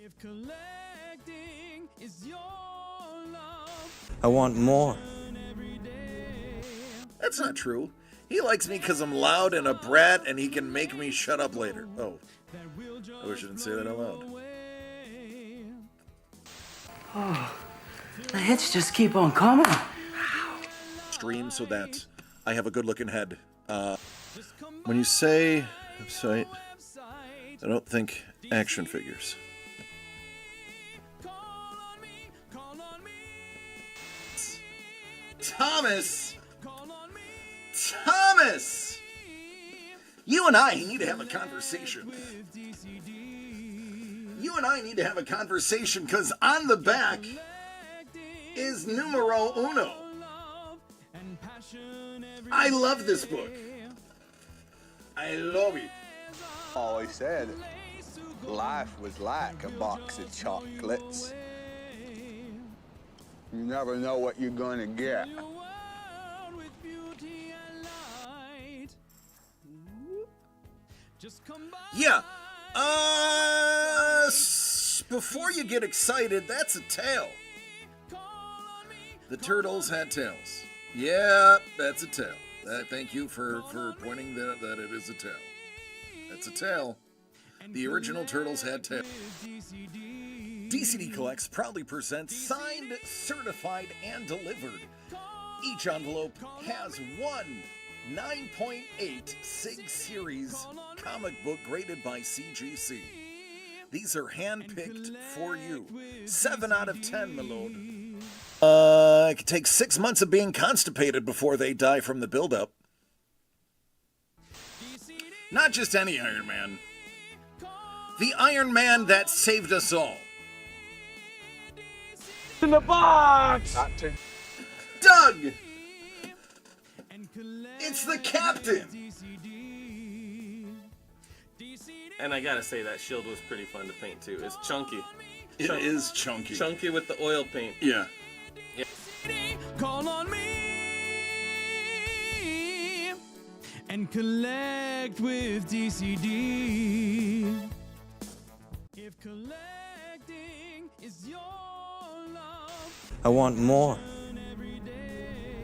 If collecting is your love, I want more. every day. That's not true. He likes me because I'm loud and a brat and he can make me shut up later. Oh, I wish I didn't say that out loud. The hits just keep on coming. Stream so that I have a good looking head. When you say website, I don't think action figures. Thomas! Thomas! You and I need to have a conversation. You and I need to have a conversation because on the back is numero uno. I love this book. I love it. Always said life was like a box of chocolates. You never know what you're gonna get. Yeah. Before you get excited, that's a tail. The turtles had tails. Yeah, that's a tail. Thank you for pointing that it is a tail. That's a tail. The original turtles had tails. DCD Collects proudly presents signed, certified, and delivered. Each envelope has one 9.8 Sig Series comic book graded by CGC. These are hand-picked for you. 7 out of 10, my lord. It could take 6 months of being constipated before they die from the buildup. Not just any Iron Man. The Iron Man that saved us all. In the box! Doug! It's the Captain! And I gotta say, that shield was pretty fun to paint too. It's chunky. It is chunky. Chunky with the oil paint. Yeah. Call on me and collect with DCD. If collecting is your love, I want more. every day.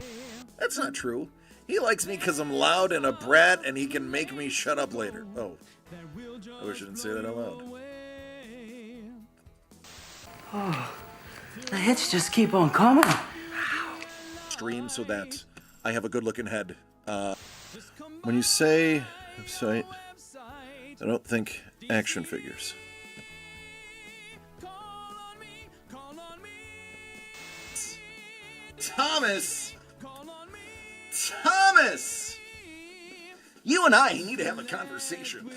That's not true. He likes me because I'm loud and a brat and he can make me shut up later. Oh, I wish I didn't say that out loud. The hits just keep on coming. Stream so that I have a good looking head. When you say website, I don't think action figures. Thomas! Thomas! You and I need to have a conversation.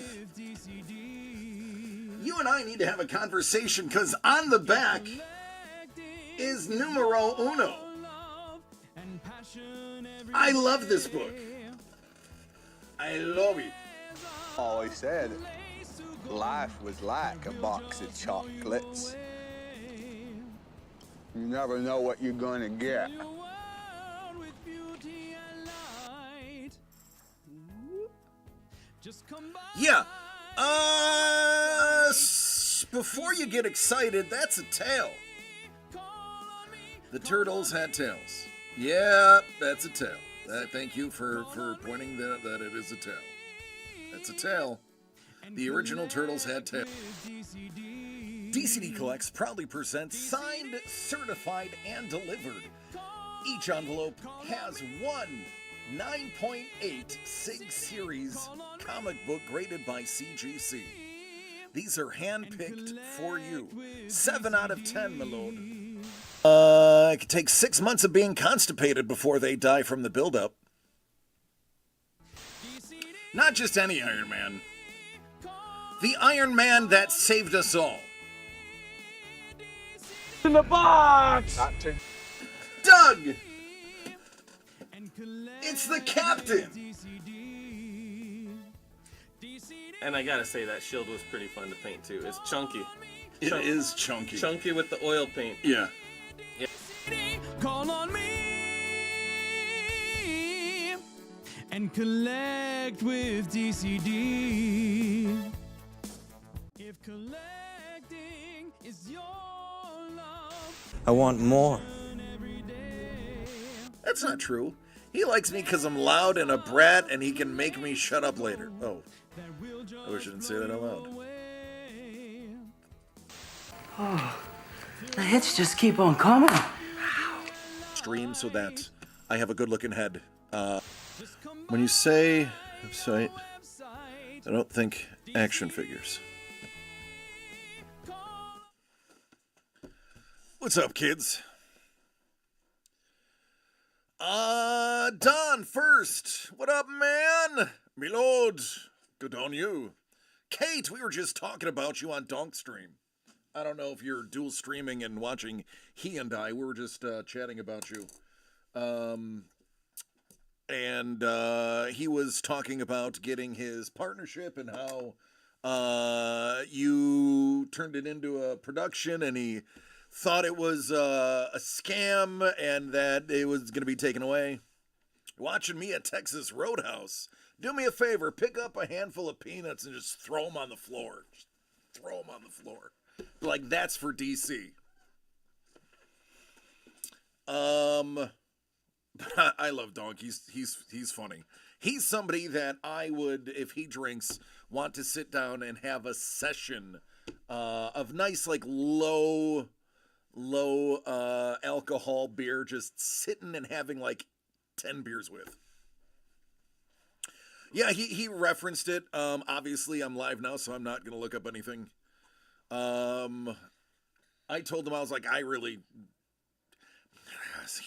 You and I need to have a conversation because on the back is numero uno. I love this book. I love it. Always said life was like a box of chocolates. You never know what you're gonna get. Yeah. Before you get excited, that's a tail. The turtles had tails. Yeah, that's a tail. Thank you for pointing that it is a tail. That's a tail. The original turtles had tails. DCD Collects proudly presents signed, certified, and delivered. Each envelope has one 9.8 Sig Series comic book graded by CGC. These are hand-picked for you. 7 out of 10, my lord. It could take 6 months of being constipated before they die from the buildup. Not just any Iron Man. The Iron Man that saved us all. In the box! Doug! It's the Captain! And I gotta say, that shield was pretty fun to paint too. It's chunky. It is chunky. Chunky with the oil paint. Yeah. Call on me and collect with DCD. If collecting is your love I want more. every day. That's not true. He likes me because I'm loud and a brat and he can make me shut up later. Oh, That will just I wish I didn't say that out loud. away. The hits just keep on coming. Stream so that I have a good looking head. When you say website, I don't think action figures. What's up, kids? Don first. What up, man? Me lord. Good on you. Kate, we were just talking about you on Donk Stream. I don't know if you're dual streaming and watching He and I. We were just chatting about you. And he was talking about getting his partnership and how you turned it into a production, and he thought it was a scam and that it was going to be taken away. Watching me at Texas Roadhouse. Do me a favor, pick up a handful of peanuts and just throw them on the floor. Just throw them on the floor. Like, that's for DC. But I love Donk. He's funny. He's somebody that I would, if he drinks, want to sit down and have a session of nice, like, low alcohol beer, just sitting and having like 10 beers with. Yeah, he referenced it. Obviously I'm live now, so I'm not gonna look up anything. I told him, I was like,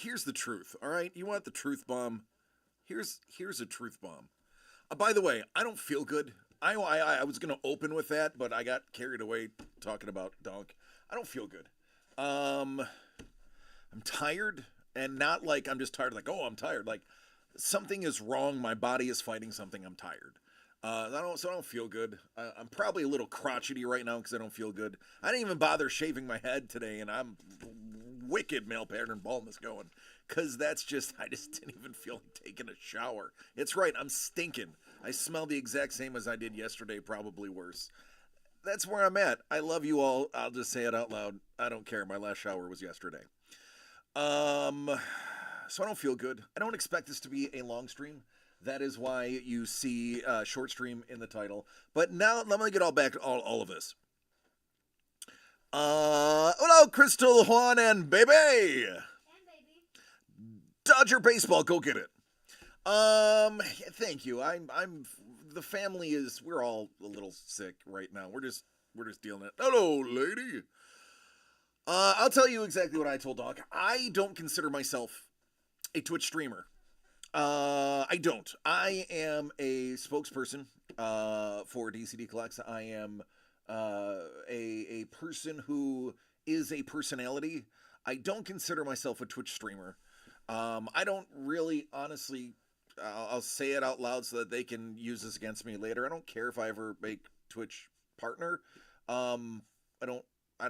here's the truth. All right, you want the truth bomb? Here's a truth bomb. By the way, I don't feel good. I was gonna open with that, but I got carried away talking about Donk. I don't feel good. I'm tired, and not like I'm just tired, like, oh, I'm tired. Like, something is wrong. My body is fighting something. I'm tired. I don't feel good. I'm probably a little crotchety right now because I don't feel good. I didn't even bother shaving my head today, and I'm wicked male pattern baldness going, because I just didn't even feel like taking a shower. It's right. I'm stinking. I smell the exact same as I did yesterday, probably worse. That's where I'm at. I love you all. I'll just say it out loud. I don't care. My last shower was yesterday. So I don't feel good. I don't expect this to be a long stream. That is why you see short stream in the title. But now let me get all of this. Hello, Crystal, Juan, and baby. Dodger baseball, go get it. Thank you. The family is, we're all a little sick right now. We're just dealing it. Hello, lady. I'll tell you exactly what I told Doc. I don't consider myself a Twitch streamer. I don't. I am a spokesperson for DCD Collects. I am a person who is a personality. I don't consider myself a Twitch streamer. I don't really, honestly, I'll say it out loud so that they can use this against me later. I don't care if I ever make Twitch partner. I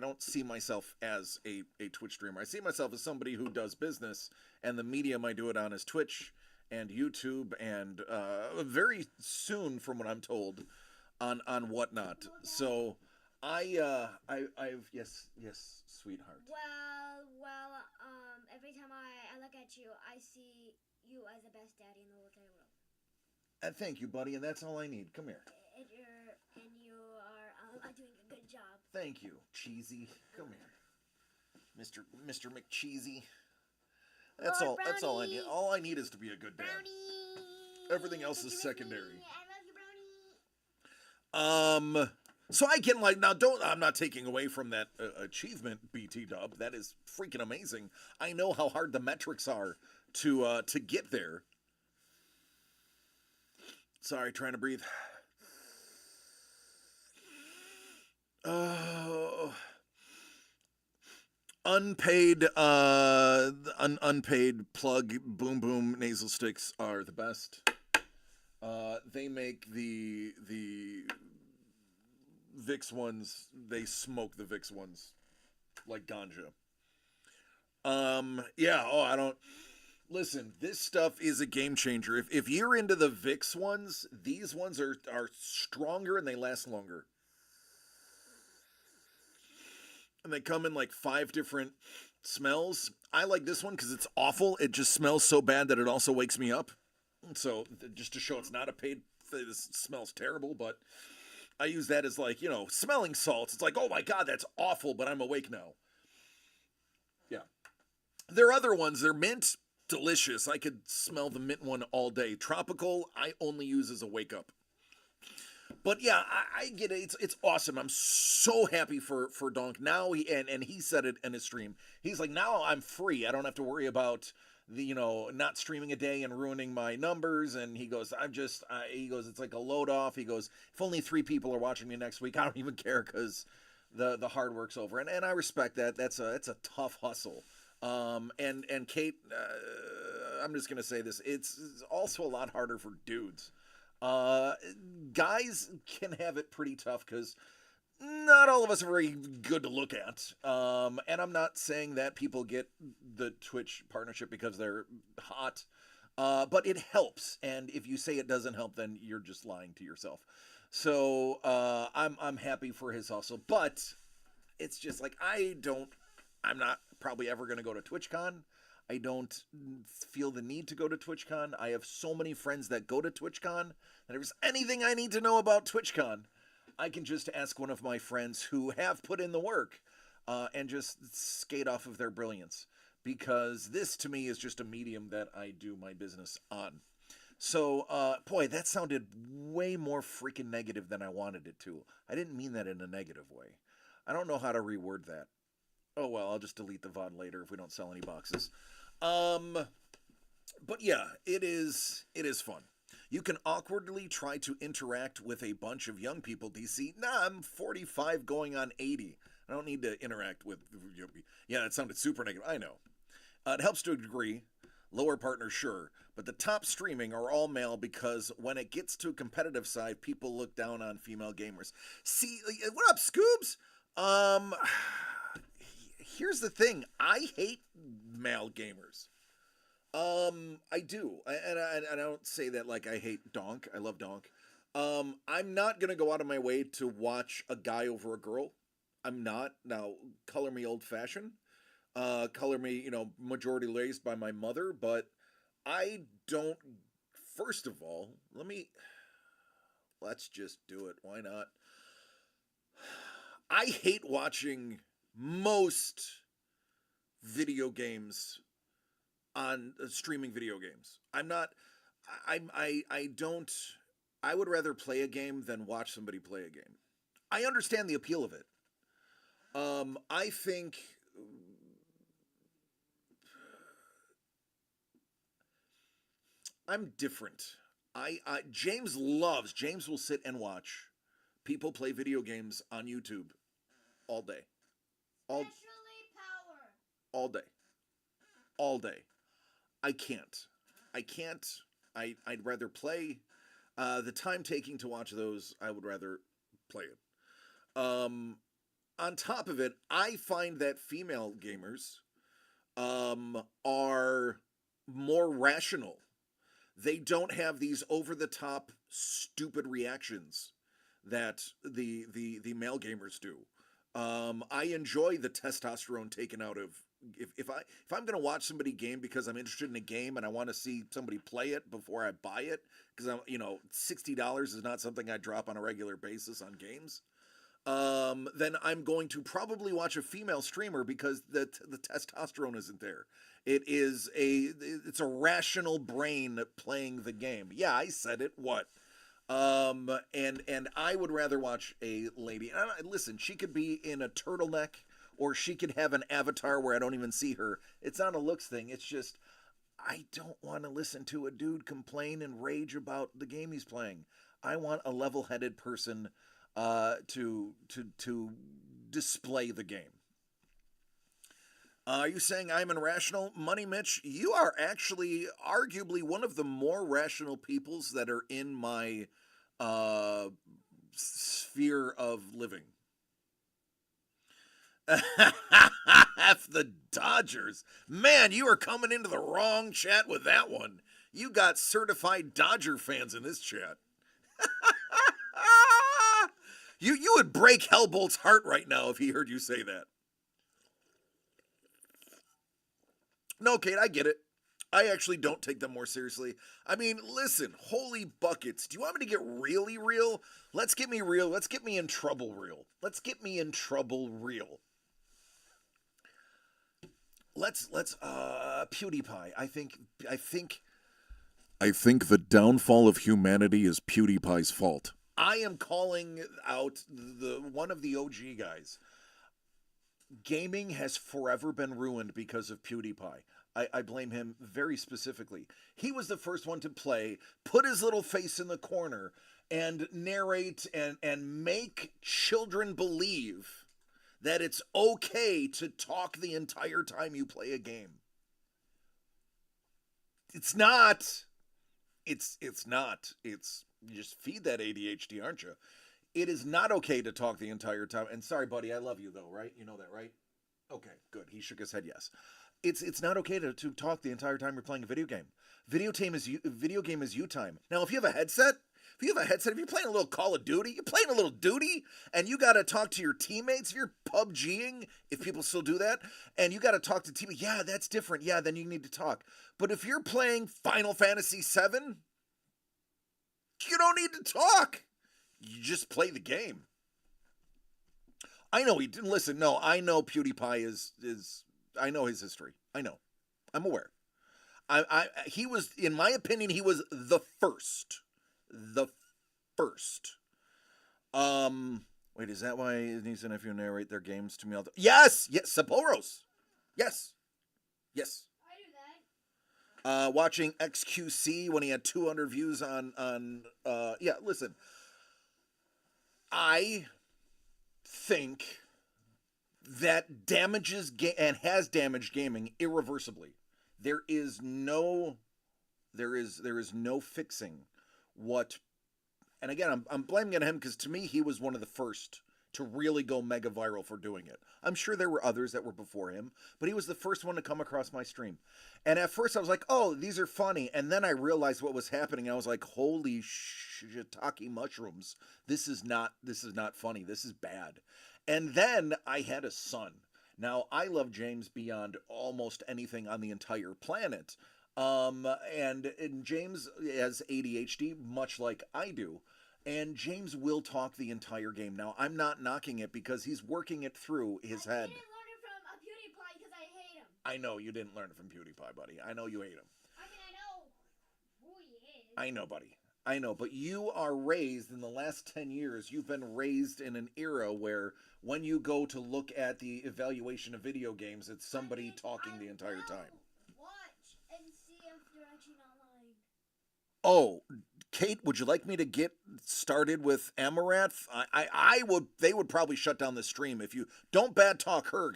don't see myself as a Twitch streamer. I see myself as somebody who does business, and the medium I do it on is Twitch and YouTube, and very soon, from what I'm told, on Whatnot. So I've yes, sweetheart. Well, every time I look at you, I see you as the best daddy in the whole entire world. And thank you, buddy, and that's all I need. Come here. And you are doing a good job. Thank you, Cheesy. Come here, Mr. McCheesy. That's Lord all. That's all I Brownie. need. All I need is to be a good dad. Brownie. Everything else Did is you miss secondary. me? I love you, Brownie. So I can I'm not taking away from that achievement, BT Dub. That is freaking amazing. I know how hard the metrics are to get there. Sorry, trying to breathe. Unpaid plug boom boom nasal sticks are the best. They make the Vicks ones. They smoke the Vicks ones like ganja. Yeah. Oh, I don't. Listen, this stuff is a game changer. If you're into the Vicks ones, these ones are stronger and they last longer. and they come in like 5 different smells. I like this one because it's awful. It just smells so bad that it also wakes me up. So just to show it's not a paid, this smells terrible, but I use that as like, smelling salts. It's like, oh my God, that's awful, but I'm awake now. Yeah. There are other ones. They're mint, delicious. I could smell the mint one all day. Tropical, I only use as a wake up. But yeah, I get it. It's awesome. I'm so happy for Donk now. And he said it in his stream. He's like, now I'm free. I don't have to worry about the not streaming a day and ruining my numbers. And he goes, it's like a load off. He goes, if only 3 people are watching me next week, I don't even care because the hard work's over. And I respect that. It's a tough hustle. And Kate, I'm just gonna say this. It's also a lot harder for dudes. Guys can have it pretty tough because not all of us are very good to look at. And I'm not saying that people get the Twitch partnership because they're hot, but it helps. And if you say it doesn't help, then you're just lying to yourself. So I'm happy for his hustle, but it's just like I'm not probably ever going to go to TwitchCon. I don't feel the need to go to TwitchCon. I have so many friends that go to TwitchCon that if there's anything I need to know about TwitchCon, I can just ask one of my friends who have put in the work and just skate off of their brilliance. Because this, to me, is just a medium that I do my business on. So, boy, that sounded way more freaking negative than I wanted it to. I didn't mean that in a negative way. I don't know how to reword that. Oh, well, I'll just delete the VOD later if we don't sell any boxes. But yeah, it is fun. You can awkwardly try to interact with a bunch of young people, DC. Nah, I'm 45 going on 80. I don't need to interact with... Yeah, it sounded super negative. I know. It helps to a degree. Lower partners, sure. But the top streaming are all male because when it gets to a competitive side, people look down on female gamers. See, what up, Scoobs? Here's the thing. I hate male gamers. I do. And I don't say that like I hate Donk. I love Donk. I'm not going to go out of my way to watch a guy over a girl. I'm not. Now, color me old-fashioned. Color me, majority raised by my mother. But I don't... First of all, let's just do it. Why not? I hate watching most video games on streaming video games. I would rather play a game than watch somebody play a game. I understand the appeal of it. I think I'm different. James will sit and watch people play video games on YouTube all day. All day. All day. I can't. I'd rather play. The time taking to watch those, I would rather play it. On top of it, I find that female gamers are more rational. They don't have these over-the-top, stupid reactions that the male gamers do. I enjoy the testosterone taken out of... If I'm going to watch somebody game because I'm interested in a game and I want to see somebody play it before I buy it, because $60 is not something I drop on a regular basis on games, then I'm going to probably watch a female streamer because the testosterone isn't there. It's a rational brain playing the game. Yeah, I said it. What? And I would rather watch a lady. Listen, she could be in a turtleneck, or she could have an avatar where I don't even see her. It's not a looks thing. It's just, I don't want to listen to a dude complain and rage about the game he's playing. I want a level-headed person to display the game. Are you saying I'm irrational? Money Mitch, you are actually arguably one of the more rational peoples that are in my sphere of living. F the Dodgers. Man, you are coming into the wrong chat with that one. You got certified Dodger fans in this chat. You would break Hellbolt's heart right now if he heard you say that. No, Kate, I get it. I actually don't take them more seriously. I mean, listen, holy buckets. Do you want me to get really real? Let's get me real. Let's get me in trouble real. Let's get me in trouble real. Let's PewDiePie. I think the downfall of humanity is PewDiePie's fault. I am calling out one of the OG guys. Gaming has forever been ruined because of PewDiePie. I blame him very specifically. He was the first one to play, put his little face in the corner, and narrate and make children believe that it's okay to talk the entire time you play a game. It's not. It's not. It's, you just feed that ADHD, aren't you? It is not okay to talk the entire time. And sorry, buddy, I love you though, right? You know that, right? Okay, good. He shook his head yes. It's not okay to talk the entire time you're playing a video game. Video game is you time. Now, if you have a headset, if you're playing a little Call of Duty, you're playing a little duty, and you got to talk to your teammates, if you're PUBGing, if people still do that, and you got to talk to teammates, yeah, that's different. Yeah, then you need to talk. But if you're playing Final Fantasy VII, you don't need to talk. You just play the game. I know he didn't listen. No, I know PewDiePie is I know his history. I know. I'm aware. He was, in my opinion, he was the first. The first. Wait, is that why his and nephew narrate their games to me all the time? Yes! Yes, Sapporo's. Yes. Yes. I do that. Watching XQC when he had 200 views on yeah, listen. I think that damages and has damaged gaming irreversibly. There is no fixing what. And again, I'm blaming it on him because to me he was one of the first to really go mega viral for doing it. I'm sure there were others that were before him, but he was the first one to come across my stream. And at first I was like, oh, these are funny. And then I realized what was happening. I was like, holy shiitake mushrooms. This is not funny. This is bad. And then I had a son. Now, I love James beyond almost anything on the entire planet. And James has ADHD, much like I do. And James will talk the entire game. Now, I'm not knocking it because he's working it through his head. I didn't learn it from a PewDiePie because I hate him. I know you didn't learn it from PewDiePie, buddy. I know you hate him. I mean, I know who he is. I know, buddy. I know, but you are raised in the last 10 years. You've been raised in an era where when you go to look at the evaluation of video games, it's somebody talking the entire time. Watch and see if they're actually not lying. Oh, Kate, would you like me to get started with Amaranth? I would. They would probably shut down the stream if you don't bad talk her.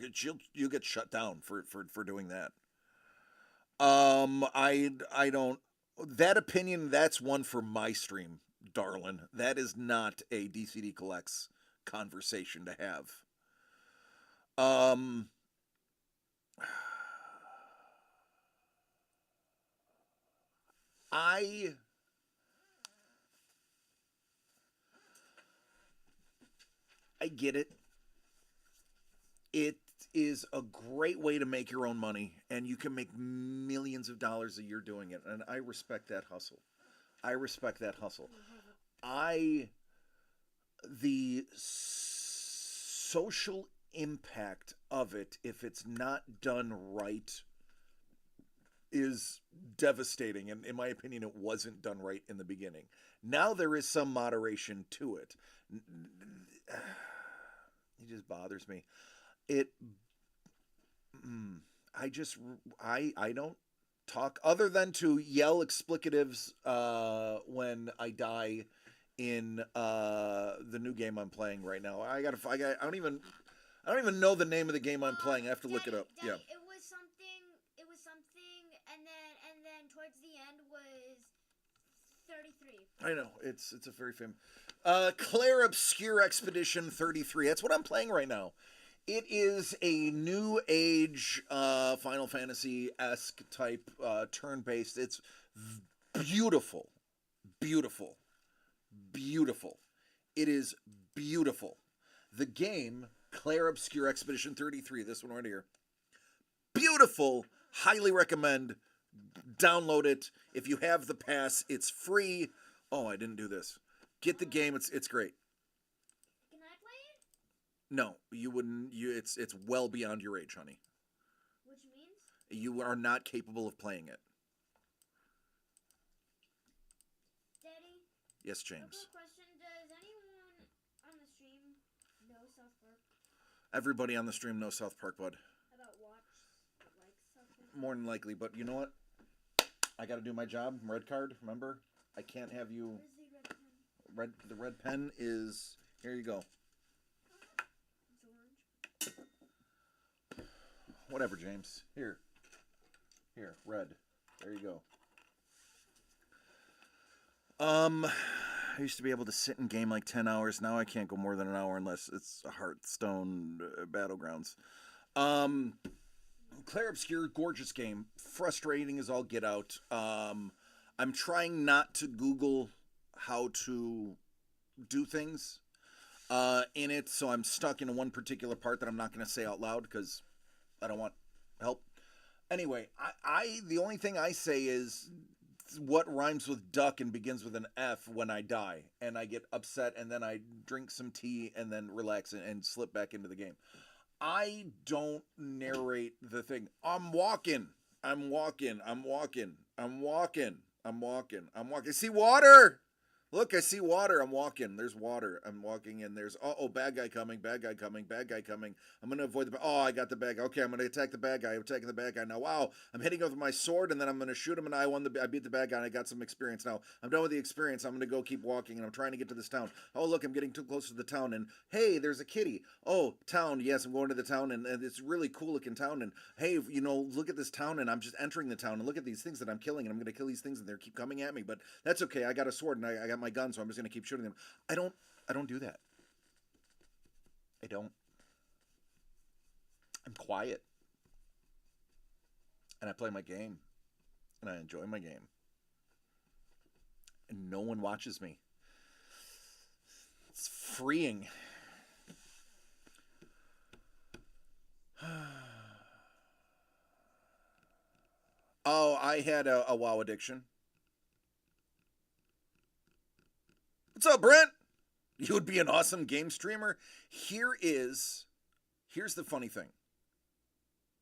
You get shut down for doing that. I don't. That opinion, that's one for my stream, darling. That is not a DCD Collects conversation to have. I get it. It is a great way to make your own money, and you can make millions of dollars a year doing it, and I respect that hustle. The social impact of it, if it's not done right, is devastating, and in my opinion, it wasn't done right in the beginning. Now there is some moderation to it. It just bothers me. I don't talk other than to yell explicatives when I die in the new game I'm playing right now. I don't even know the name of the game I'm playing. I have to look it up. Daddy, Yeah. It was something, and then towards the end was 33. I know. It's a very famous. Claire Obscure Expedition 33. That's what I'm playing right now. It is a new age Final Fantasy-esque type turn-based. It's beautiful. Beautiful. Beautiful. It is beautiful. The game, Claire Obscure Expedition 33, this one right here. Beautiful, Highly recommend. Download it. If you have the pass, it's free. Oh, I didn't do this. Get the game. It's great. Can I play it? No, you wouldn't. It's well beyond your age, honey. Which means? You are not capable of playing it. Daddy? Yes, A James. quick question. Does anyone on the stream know South Park? Everybody on the stream knows South Park, bud. About watch like South Park? More than likely, but you know what? I got to do my job. Red card, remember? I can't have you. Where's the red pen? The red pen is here. You go. It's orange. Whatever, James. Here, red. There you go. I used to be able to sit and game like 10 hours. Now I can't go more than an hour unless it's a Hearthstone Battlegrounds. Clair Obscur, gorgeous game. Frustrating as all get out. I'm trying not to Google how to do things in it, so I'm stuck in one particular part that I'm not going to say out loud because I don't want help. Anyway, the only thing I say is what rhymes with duck and begins with an F when I die, and I get upset, and then I drink some tea and then relax and slip back into the game. I don't narrate the thing. I'm walking. See water. Look, I see water. I'm walking. There's water. I'm walking in. There's, bad guy coming. I'm going to avoid the, I got the bad guy. Okay, I'm going to attack the bad guy. I'm attacking the bad guy. Now, wow, I'm hitting him with my sword, and then I'm going to shoot him, and I beat the bad guy, and I got some experience. Now, I'm done with the experience. I'm going to go keep walking, and I'm trying to get to this town. Oh, look, I'm getting too close to the town, and hey, there's a kitty. Oh, town. Yes, I'm going to the town, and it's a really cool-looking town, and hey, look at this town, and I'm just entering the town, and look at these things that I'm killing, and I'm going to kill these things, and they keep coming at me, but that's okay. I got a sword, and I got my gun, so I'm just going to keep shooting them. I don't do that. I don't. I'm quiet. And I play my game. And I enjoy my game. And no one watches me. It's freeing. Oh, I had a WoW addiction. What's up, Brent? You would be an awesome game streamer. Here's the funny thing.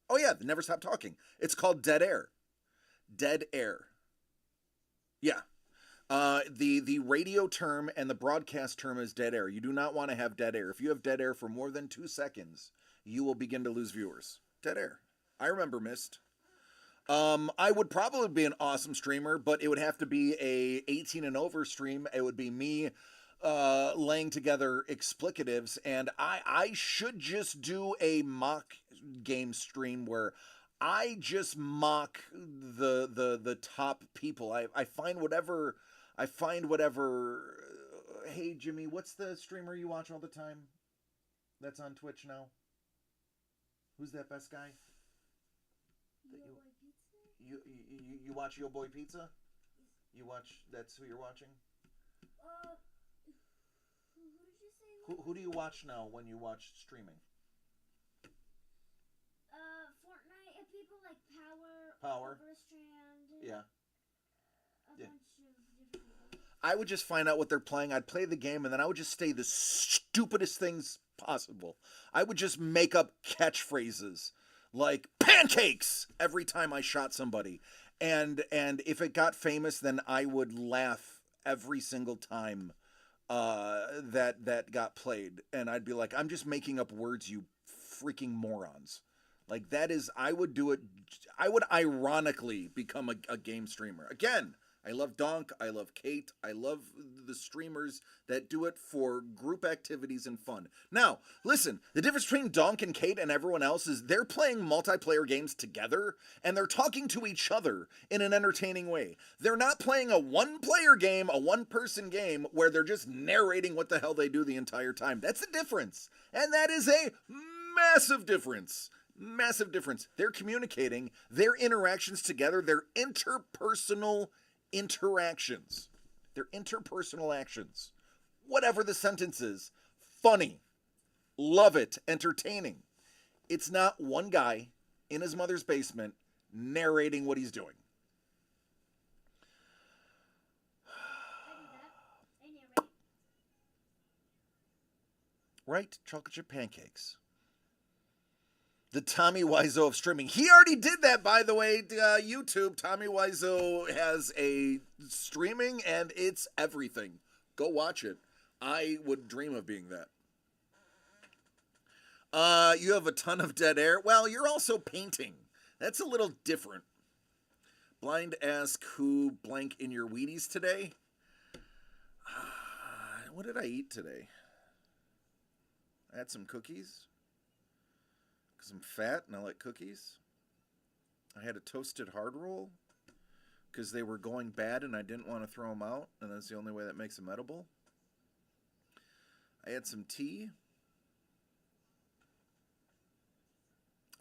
Oh yeah, Never Stop Talking. It's called Dead Air. Dead Air. Yeah. The radio term and the broadcast term is dead air. You do not want to have dead air. If you have dead air for more than 2 seconds, you will begin to lose viewers. Dead air. I remember Mist. I would probably be an awesome streamer, but it would have to be a 18 and over stream. It would be me laying together explicatives, and I should just do a mock game stream where I just mock the top people. I find whatever. Hey Jimmy, what's the streamer you watch all the time? That's on Twitch now. Who's that best guy? You watch Yo Boy Pizza? You watch? That's who you're watching. Who did you say? Who do you watch now when you watch streaming? Fortnite. People like Power. Overstrand. Yeah. A bunch of different people. I would just find out what they're playing. I'd play the game, and then I would just say the stupidest things possible. I would just make up catchphrases like pancakes every time I shot somebody. And if it got famous, then I would laugh every single time that got played. And I'd be like, I'm just making up words, you freaking morons. Like, that is, I would do it. I would ironically become a game streamer. Again, I love Donk. I love Kate. I love the streamers that do it for group activities and fun. Now, listen, the difference between Donk and Kate and everyone else is they're playing multiplayer games together, and they're talking to each other in an entertaining way. They're not playing a one-player game, a one-person game, where they're just narrating what the hell they do the entire time. That's the difference. And that is a massive difference. Massive difference. They're communicating, their interactions together, their interpersonal interactions. Their interpersonal actions. Whatever the sentence is. Funny. Love it. Entertaining. It's not one guy in his mother's basement narrating what he's doing. Right? Chocolate chip pancakes. The Tommy Wiseau of streaming. He already did that, by the way. YouTube, Tommy Wiseau has a streaming, and it's everything. Go watch it. I would dream of being that. You have a ton of dead air. Well, you're also painting. That's a little different. Blind ask who blank in your Wheaties today. What did I eat today? I had some cookies. Because I'm fat and I like cookies. I had a toasted hard roll. Because they were going bad and I didn't want to throw them out. And that's the only way that makes them edible. I had some tea.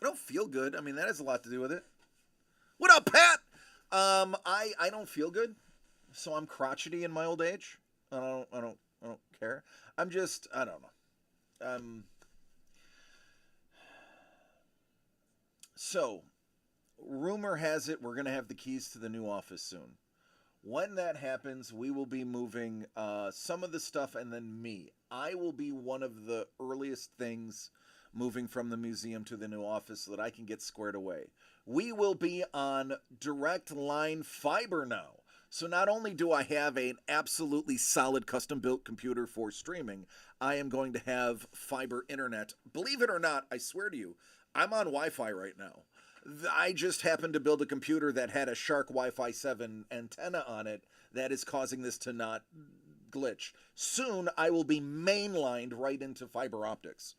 I don't feel good. I mean, that has a lot to do with it. What up, Pat? I don't feel good. So I'm crotchety in my old age. I don't care. I'm just, I don't know. So, rumor has it we're going to have the keys to the new office soon. When that happens, we will be moving some of the stuff, and then me. I will be one of the earliest things moving from the museum to the new office so that I can get squared away. We will be on direct line fiber now. So not only do I have an absolutely solid custom-built computer for streaming, I am going to have fiber internet. Believe it or not, I swear to you, I'm on Wi-Fi right now. I just happened to build a computer that had a Shark Wi-Fi 7 antenna on it that is causing this to not glitch. Soon, I will be mainlined right into fiber optics.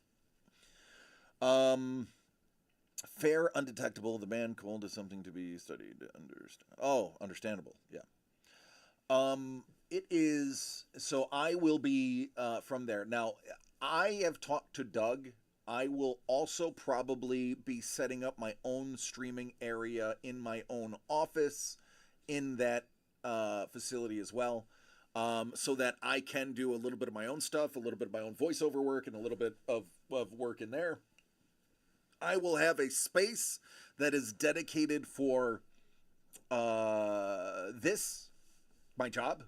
Fair, undetectable, the band cold is something to be studied. Understandable, yeah. It is, so I will be from there. Now, I have talked to Doug. I will also probably be setting up my own streaming area in my own office in that facility as well, so that I can do a little bit of my own stuff, a little bit of my own voiceover work, and a little bit of work in there. I will have a space that is dedicated for my job.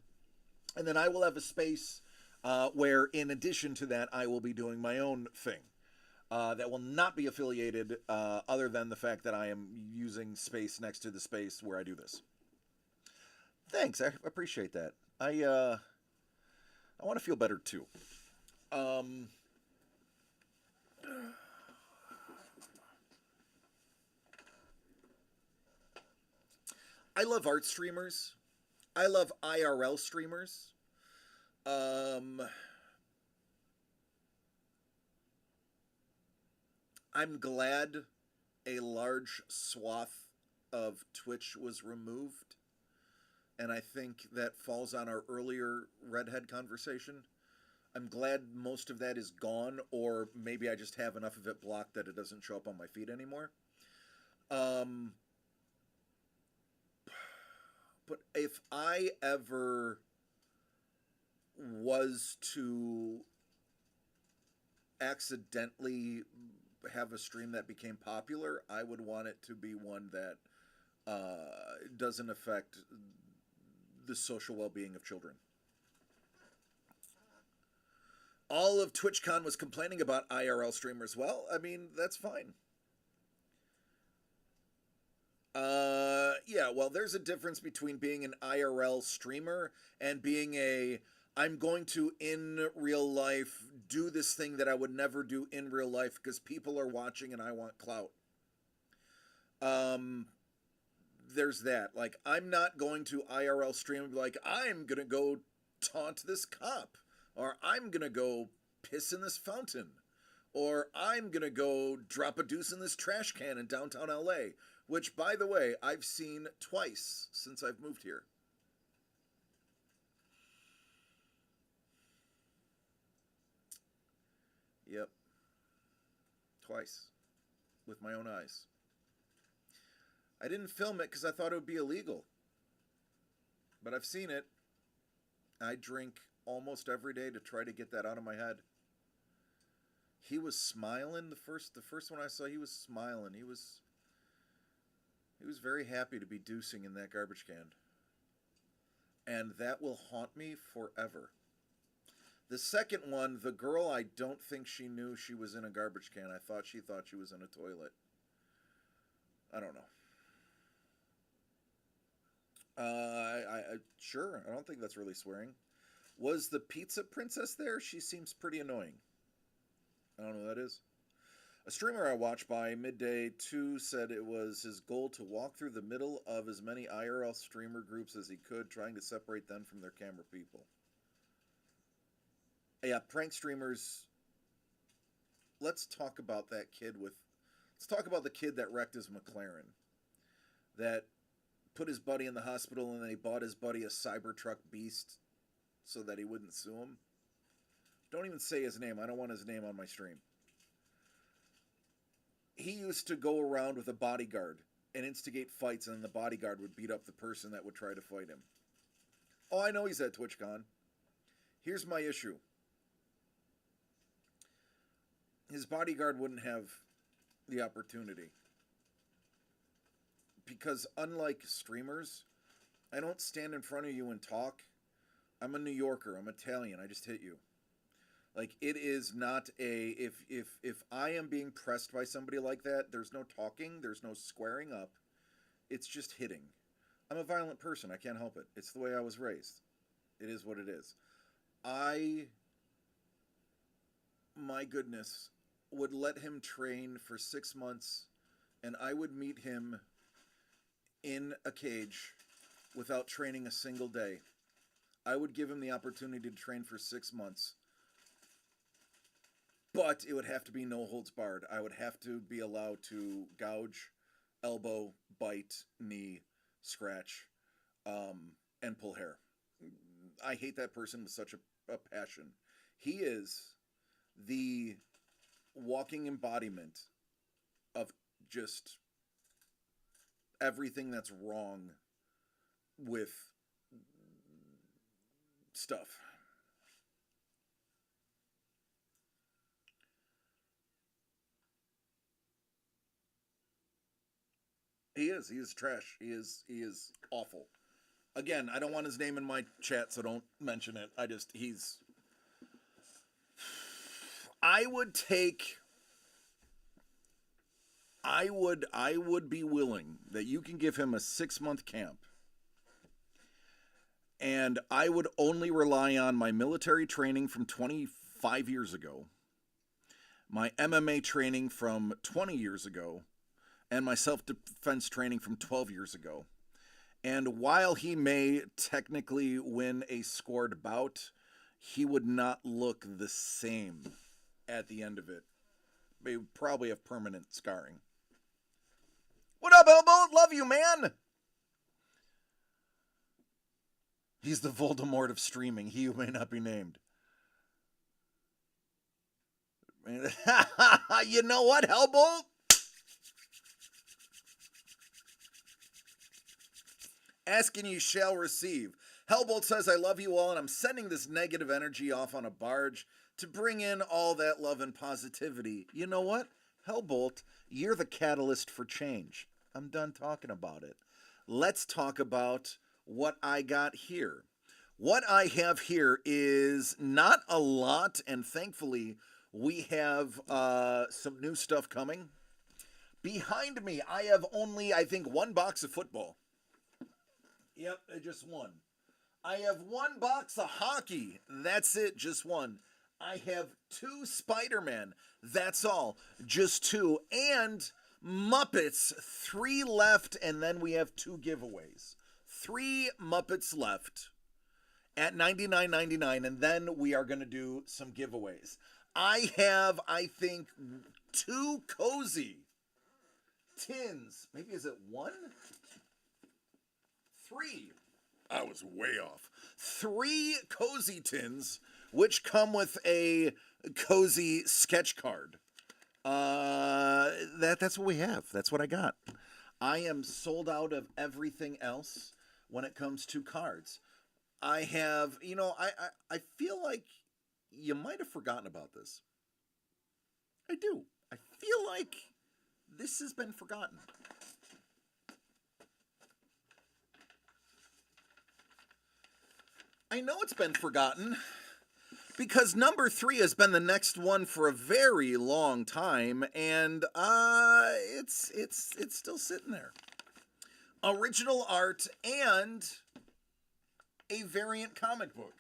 And then I will have a space where, in addition to that, I will be doing my own thing that will not be affiliated other than the fact that I am using space next to the space where I do this. Thanks. I appreciate that. I want to feel better, too. I love art streamers. I love IRL streamers. I'm glad a large swath of Twitch was removed. And I think that falls on our earlier Redhead conversation. I'm glad most of that is gone, or maybe I just have enough of it blocked that it doesn't show up on my feed anymore. But if I ever was to accidentally have a stream that became popular, I would want it to be one that doesn't affect the social well-being of children. All of TwitchCon was complaining about IRL streamers. Well, I mean, that's fine. Yeah, well, there's a difference between being an IRL streamer and being I'm going to, in real life, do this thing that I would never do in real life because people are watching and I want clout. There's that. Like, I'm not going to IRL stream and be like, I'm going to go taunt this cop, or I'm going to go piss in this fountain, or I'm going to go drop a deuce in this trash can in downtown LA, which, by the way, I've seen twice since I've moved here. Yep. Twice. With my own eyes. I didn't film it because I thought it would be illegal. But I've seen it. I drink almost every day to try to get that out of my head. He was smiling the first one I saw. He was smiling. He was very happy to be deucing in that garbage can. And that will haunt me forever. The second one, the girl, I don't think she knew she was in a garbage can. I thought she was in a toilet. I don't know. Sure, I don't think that's really swearing. Was the pizza princess there? She seems pretty annoying. I don't know who that is. A streamer I watched by Midday 2 said it was his goal to walk through the middle of as many IRL streamer groups as he could, trying to separate them from their camera people. Yeah, prank streamers. Let's talk about that kid let's talk about the kid that wrecked his McLaren. That put his buddy in the hospital and then he bought his buddy a Cybertruck Beast so that he wouldn't sue him. Don't even say his name. I don't want his name on my stream. He used to go around with a bodyguard and instigate fights, and then the bodyguard would beat up the person that would try to fight him. Oh, I know he's at TwitchCon. Here's my issue. His bodyguard wouldn't have the opportunity. Because unlike streamers, I don't stand in front of you and talk. I'm a New Yorker. I'm Italian. I just hit you. Like, it is not a... If I am being pressed by somebody like that, there's no talking. There's no squaring up. It's just hitting. I'm a violent person. I can't help it. It's the way I was raised. It is what it is. My goodness, would let him train for 6 months, and I would meet him in a cage without training a single day. I would give him the opportunity to train for 6 months. But it would have to be no holds barred. I would have to be allowed to gouge, elbow, bite, knee, scratch, and pull hair. I hate that person with such a passion. He is the walking embodiment of just everything that's wrong with stuff. He is trash. He is awful. Again, I don't want his name in my chat, so don't mention it. I would be willing that you can give him a 6-month camp. And I would only rely on my military training from 25 years ago, my MMA training from 20 years ago, and my self-defense training from 12 years ago. And while he may technically win a scored bout, he would not look the same at the end of it. He would probably have permanent scarring. What up, Elbow? Love you, man! He's the Voldemort of streaming, he who may not be named. You know what, Hellbolt? Ask and you shall receive. Hellbolt says, I love you all, and I'm sending this negative energy off on a barge to bring in all that love and positivity. You know what? Hellbolt, you're the catalyst for change. I'm done talking about it. Let's talk about what I got here. What I have here is not a lot, and thankfully we have some new stuff coming. Behind me, I have only, I think, one box of football. Yep, just one. I have one box of hockey. That's it, just one. I have 2 Spider-Man. That's all, just 2. And Muppets, 3 left, and then we have 2 giveaways. 3 Muppets left at $99.99, and then we are going to do some giveaways. I have, I think, 2 cozy tins. Maybe is it 1? 3. I was way off. 3 cozy tins, which come with a cozy sketch card. That's what we have. That's what I got. I am sold out of everything else when it comes to cards. I have, I feel like you might have forgotten about this. I do. I feel like this has been forgotten. I know it's been forgotten because number 3 has been the next one for a very long time, and it's still sitting there. Original art and a variant comic book.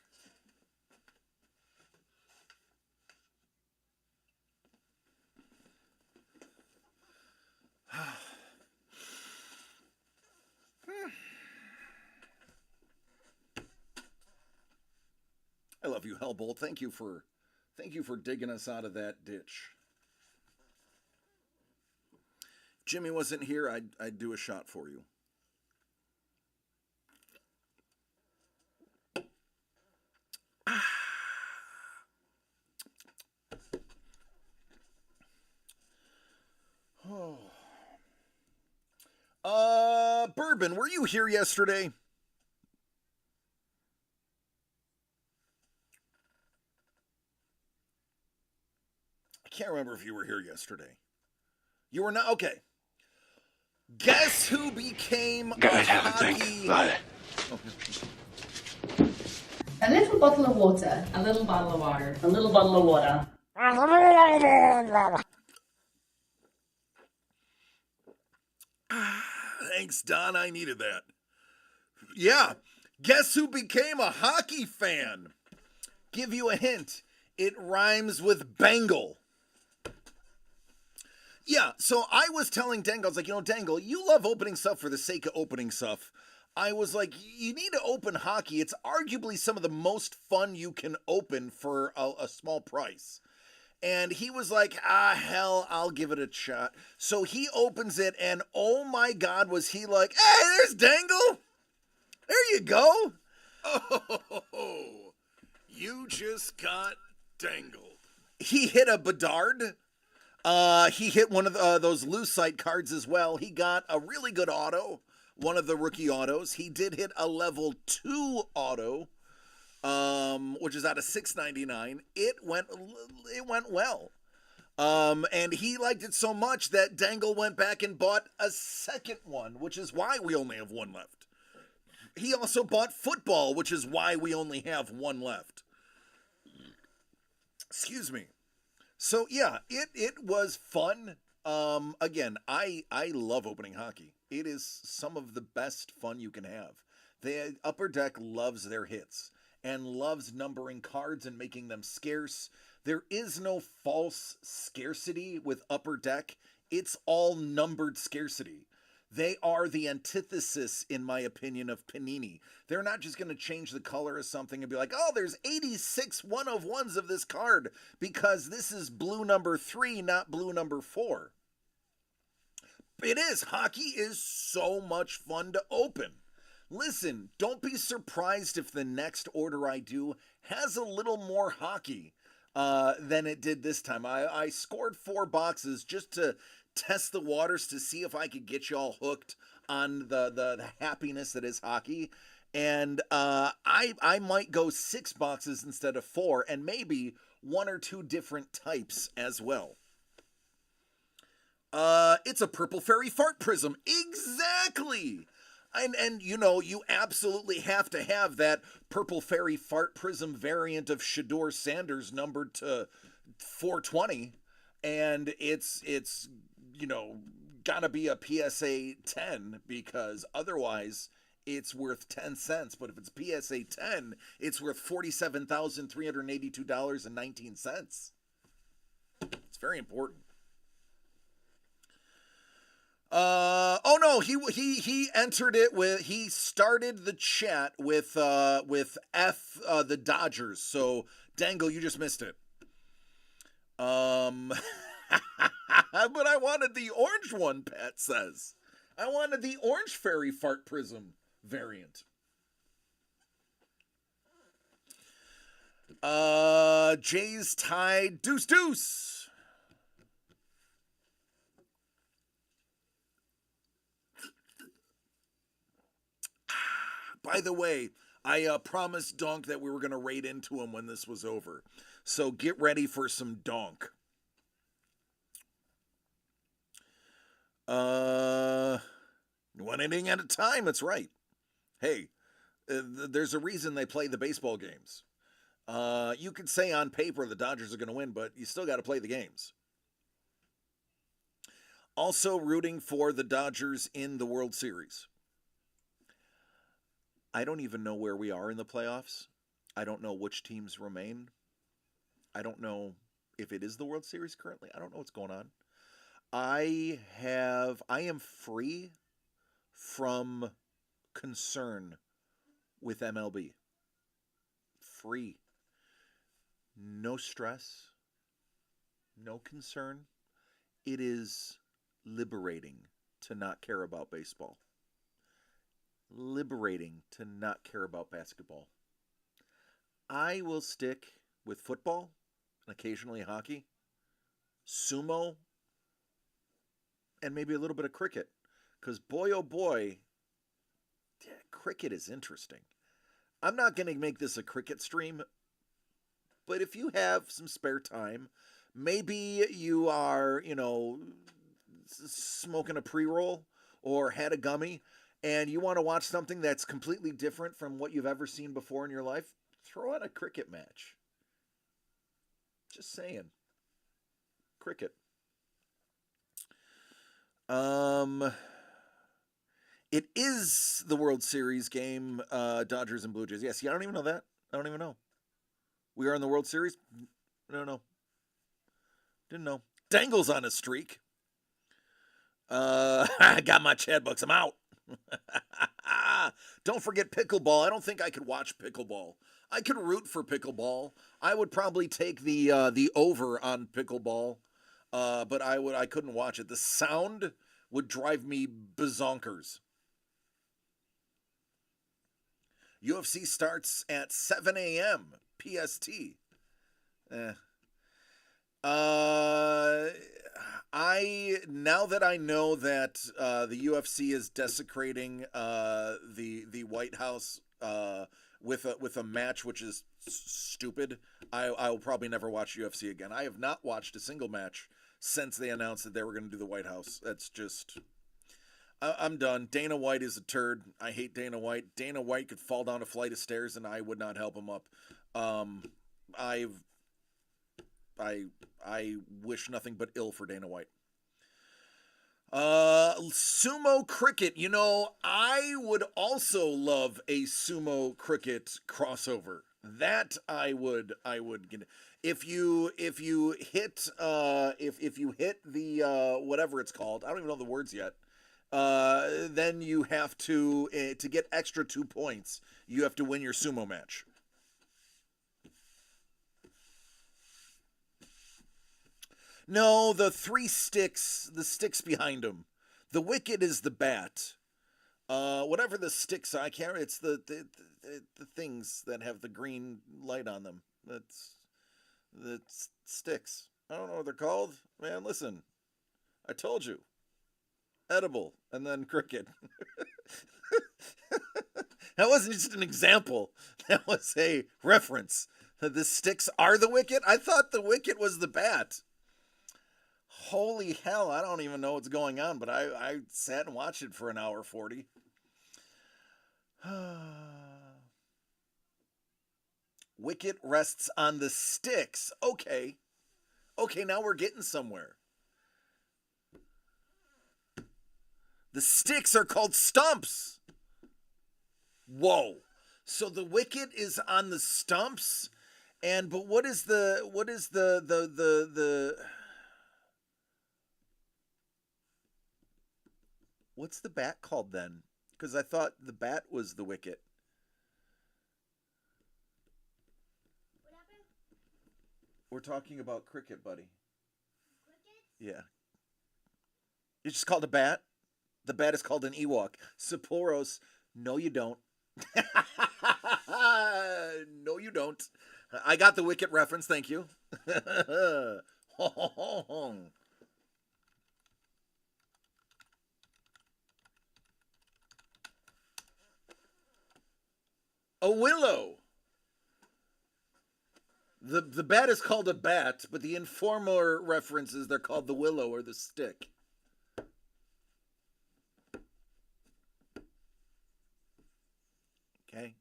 I love you, Hellbolt. Thank you for digging us out of that ditch. If Jimmy wasn't here, I'd do a shot for you. Bourbon, were you here yesterday? I can't remember if you were here yesterday. You were not? Okay. Guess who became Go a ahead, have a hockey... drink. Vale. A little bottle of water. A little bottle of water. A little bottle of water. Thanks, Don. I needed that. Yeah. Guess who became a hockey fan? Give you a hint. It rhymes with Bengal. Yeah, so I was telling Dangle, I was like, Dangle, you love opening stuff for the sake of opening stuff. I was like, you need to open hockey. It's arguably some of the most fun you can open for a small price. And he was like, hell, I'll give it a shot. So he opens it, and oh my God, was he like, hey, there's Dangle. There you go. Oh, you just got Dangle. He hit a Bedard. He hit one of those Lucite cards as well. He got a really good auto, one of the rookie autos. He did hit a level 2 auto, which is out of $6.99. It went well. And he liked it so much that Dangle went back and bought a second one, which is why we only have one left. He also bought football, which is why we only have one left. Excuse me. So yeah, it was fun. Again, I love opening hockey. It is some of the best fun you can have. The Upper Deck loves their hits and loves numbering cards and making them scarce. There is no false scarcity with Upper Deck. It's all numbered scarcity. They are the antithesis, in my opinion, of Panini. They're not just going to change the color of something and be like, oh, there's 86 one-of-ones of this card because this is blue number 3, not blue number 4. It is. Hockey is so much fun to open. Listen, don't be surprised if the next order I do has a little more hockey than it did this time. I scored 4 boxes just to test the waters to see if I could get you all hooked on the happiness that is hockey. And I might go 6 boxes instead of 4, and maybe 1 or 2 different types as well. It's a Purple Fairy Fart Prism. Exactly. And you absolutely have to have that Purple Fairy Fart Prism variant of Shedeur Sanders numbered to 420. And it's gotta be a PSA 10 because otherwise it's worth 10 cents. But if it's PSA 10, it's worth $47,382.19. It's very important. Oh no, he entered it with, he started the chat with the Dodgers. So Dangle, you just missed it. But I wanted the orange one, Pat says. I wanted the Orange Fairy Fart Prism variant. Jays tied deuce. By the way, I promised Donk that we were going to raid into him when this was over. So get ready for some Donk. One inning at a time, that's right. Hey, There's a reason they play the baseball games. You could say on paper the Dodgers are going to win, but you still got to play the games. Also rooting for the Dodgers in the World Series. I don't even know where we are in the playoffs. I don't know which teams remain. I don't know if it is the World Series currently. I don't know what's going on. I am free from concern with MLB. Free. No stress. No concern. It is liberating to not care about baseball. Liberating to not care about basketball. I will stick with football and occasionally hockey, sumo, and maybe a little bit of cricket. Because boy, oh boy, cricket is interesting. I'm not going to make this a cricket stream, but if you have some spare time, maybe you are, smoking a pre-roll or had a gummy, and you want to watch something that's completely different from what you've ever seen before in your life, throw on a cricket match. Just saying. Cricket. It is the World Series game, Dodgers and Blue Jays. Yes, I don't even know that. I don't even know. We are in the World Series? No. Didn't know. Dangle's on a streak. I got my Chad Bucks. I'm out. Don't forget pickleball. I don't think I could watch pickleball. I could root for pickleball. I would probably take the over on pickleball, but I couldn't watch it. The sound would drive me bazonkers. UFC starts at 7 a.m. PST. Now that I know that the UFC is desecrating the White House with a match which is stupid, I will probably never watch UFC again. I have not watched a single match since they announced that they were going to do the White House. That's just... I'm done. Dana White is a turd. I hate Dana White. Dana White could fall down a flight of stairs and I would not help him up. I wish nothing but ill for Dana White. Sumo cricket. I would also love a sumo cricket crossover. That I would get. If you hit the whatever it's called, I don't even know the words yet. Then you have to get extra 2 points, you have to win your sumo match. No, the 3 sticks, the sticks behind him. The wicket is the bat. Whatever the sticks are, I can't remember. It's the things that have the green light on them. That's sticks. I don't know what they're called. Man, listen. I told you. Edible, and then cricket. That wasn't just an example. That was a reference. The sticks are the wicket? I thought the wicket was the bat. Holy hell, I don't even know what's going on, but I sat and watched it for an hour 40. Wicket rests on the sticks. Okay, now we're getting somewhere. The sticks are called stumps. Whoa. So the wicket is on the stumps, but what is the what's the bat called then? Because I thought the bat was the wicket. What happened? We're talking about cricket, buddy. Cricket? Yeah. It's just called a bat? The bat is called an Ewok. Sapporos, no you don't. No you don't. I got the wicket reference, thank you. A willow. The bat is called a bat, but the informer references they're called the willow or the stick. Okay,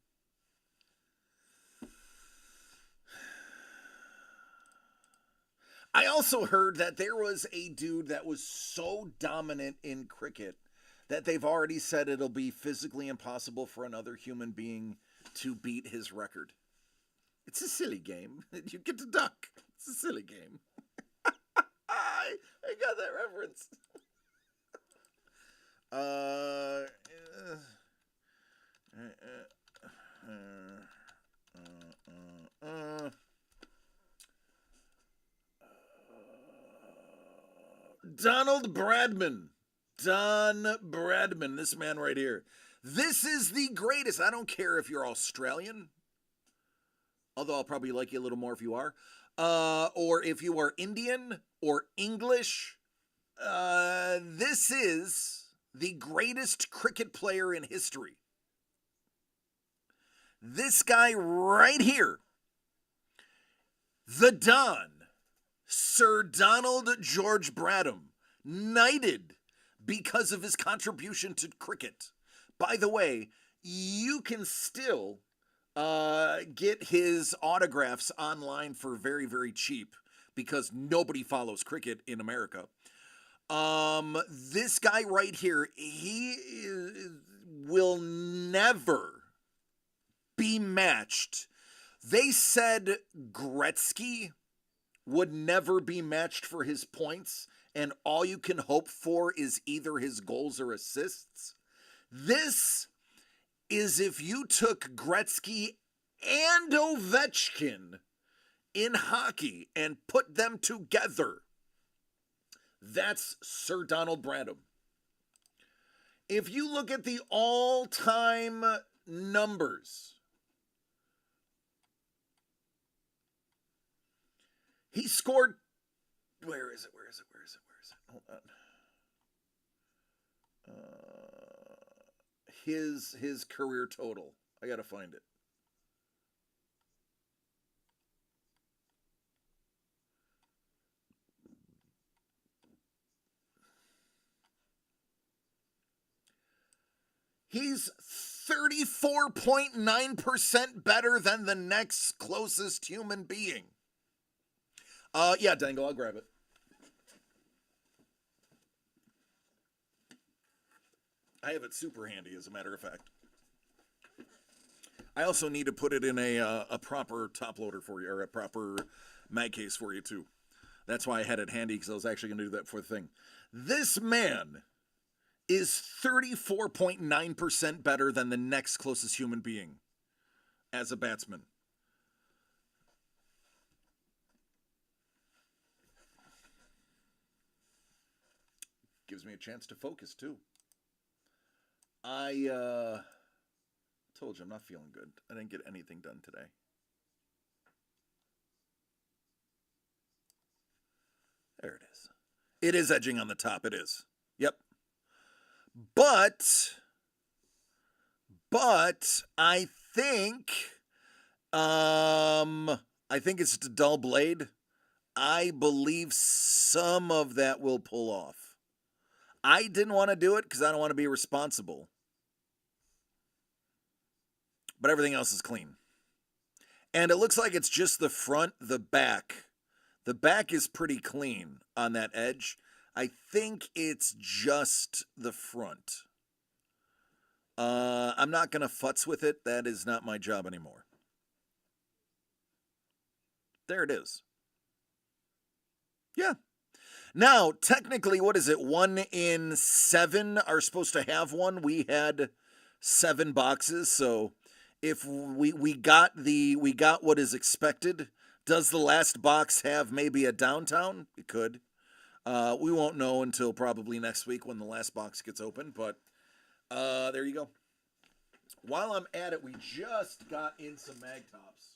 I also heard that there was a dude that was so dominant in cricket that they've already said it'll be physically impossible for another human being to beat his record. It's a silly game. You get to duck. It's a silly game. I got that reference. Donald Bradman. Don Bradman, this man right here. This is the greatest. I don't care if you're Australian, although I'll probably like you a little more if you are, or if you are Indian or English. This is the greatest cricket player in history. This guy right here, the Don, Sir Donald George Bradham, knighted because of his contribution to cricket. By the way, you can still get his autographs online for very, very cheap because nobody follows cricket in America. This guy right here, will never be matched. They said Gretzky would never be matched for his points, and all you can hope for is either his goals or assists. This is if you took Gretzky and Ovechkin in hockey and put them together. That's Sir Donald Bradham. If you look at the all-time numbers, he scored, where is it? Hold on. His career total. I gotta find it. He's 34.9% better than the next closest human being. Yeah, Dangle, I'll grab it. I have it super handy, as a matter of fact. I also need to put it in a proper top loader for you, or a proper mag case for you, too. That's why I had it handy, because I was actually going to do that for the thing. This man is 34.9% better than the next closest human being as a batsman. Gives me a chance to focus, too. I told you I'm not feeling good. I didn't get anything done today. There it is. It is edging on the top. It is. Yep. But I think it's a dull blade. I believe some of that will pull off. I didn't want to do it because I don't want to be responsible. But everything else is clean. And it looks like it's just the front, the back. The back is pretty clean on that edge. I think it's just the front. I'm not going to futz with it. That is not my job anymore. There it is. Yeah. Now, technically, what is it? 1 in 7 are supposed to have one. We had 7 boxes, so if we got what is expected. Does the last box have maybe a downtown? It could. We won't know until probably next week when the last box gets open, but there you go. While I'm at it, we just got in some mag tops.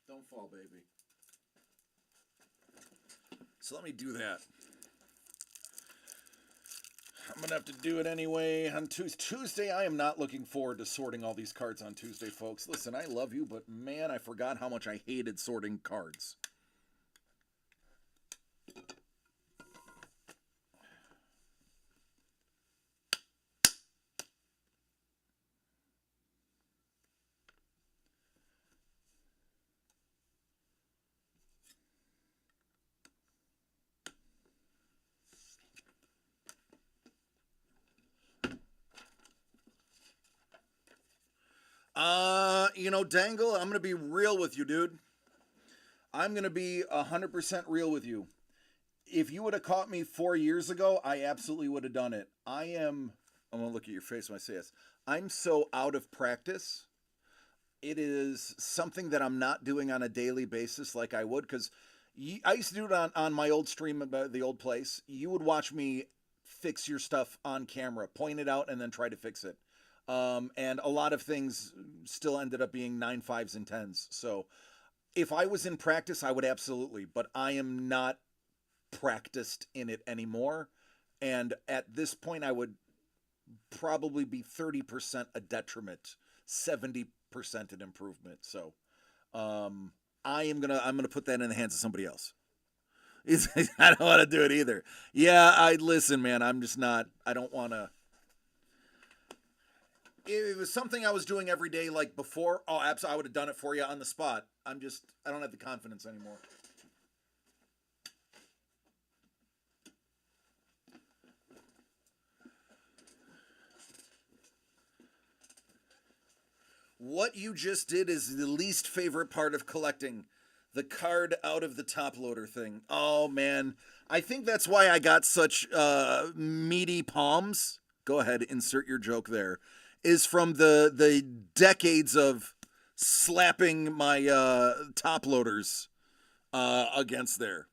Don't fall, baby. So let me do that. I'm going to have to do it anyway on Tuesday. I am not looking forward to sorting all these cards on Tuesday, folks. Listen, I love you, but man, I forgot how much I hated sorting cards. You know, Dangle, I'm going to be real with you, dude. I'm going to be 100% real with you. If you would have caught me 4 years ago, I absolutely would have done it. I'm going to look at your face when I say this. I'm so out of practice. It is something that I'm not doing on a daily basis like I would, because I used to do it on my old stream about the old place. You would watch me fix your stuff on camera, point it out, and then try to fix it. And a lot of things still ended up being 9 5s and 10s. So if I was in practice, I would absolutely, but I am not practiced in it anymore. And at this point, I would probably be 30% a detriment, 70% an improvement. So I'm gonna put that in the hands of somebody else. I don't want to do it either. Yeah, listen, man. I'm just not. I don't want to. If it was something I was doing every day, like before, absolutely, I would have done it for you on the spot. I don't have the confidence anymore. What you just did is the least favorite part of collecting. The card out of the top loader thing. Oh, man. I think that's why I got such meaty palms. Go ahead, insert your joke there. Is from the decades of slapping my top loaders against there.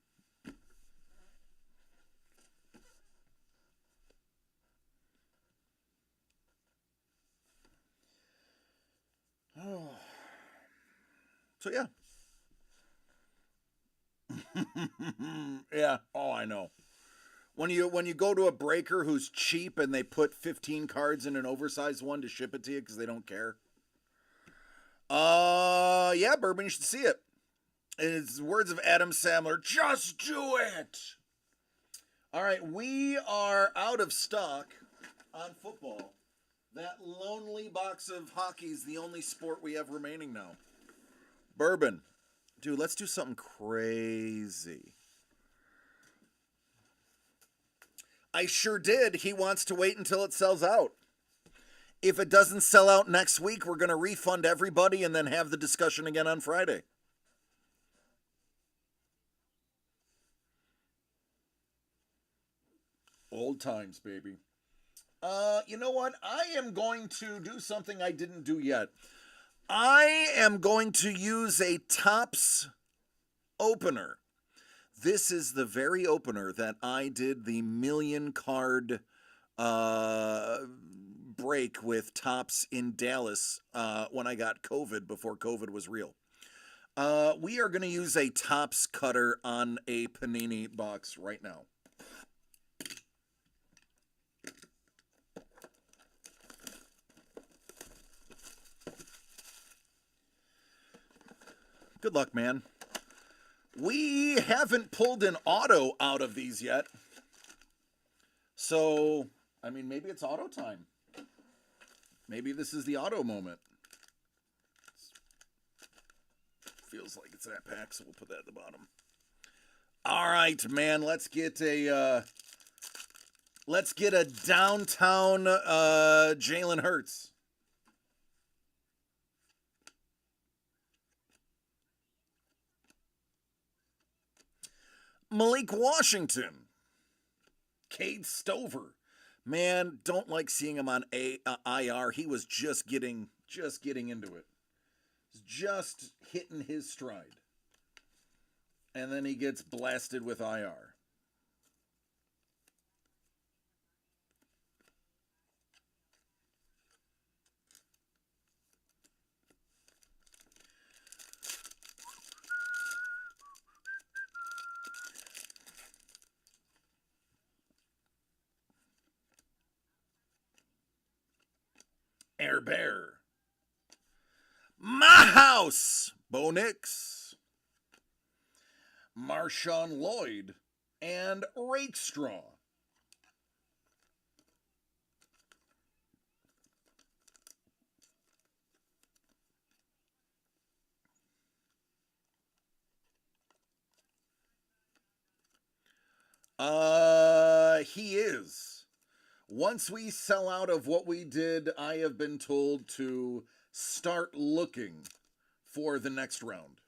Oh. So, yeah. Yeah. Oh, I know. When you go to a breaker who's cheap and they put 15 cards in an oversized one to ship it to you because they don't care. Yeah, Bourbon, you should see it. It's words of Adam Sandler. Just do it. All right, we are out of stock on football. That lonely box of hockey is the only sport we have remaining now. Bourbon. Dude, let's do something crazy. I sure did. He wants to wait until it sells out. If it doesn't sell out next week, we're going to refund everybody and then have the discussion again on Friday. Old times, baby. You know what? I am going to do something I didn't do yet. I am going to use a Topps opener. This is the very opener that I did the 1,000,000 card break with Topps in Dallas when I got COVID, before COVID was real. We are going to use a Topps cutter on a Panini box right now. Good luck, man. We haven't pulled an auto out of these yet. So, I mean, maybe it's auto time. Maybe this is the auto moment. Feels like it's that pack, so we'll put that at the bottom. All right, man, let's get a downtown Jalen Hurts. Malik Washington. Cade Stover. Man, don't like seeing him on IR. He was just getting into it. Just hitting his stride. And then he gets blasted with IR. Air Bear. My House. Bo Nix. Marshawn Lloyd. And Rakestraw. He is. Once we sell out of what we did, I have been told to start looking for the next round.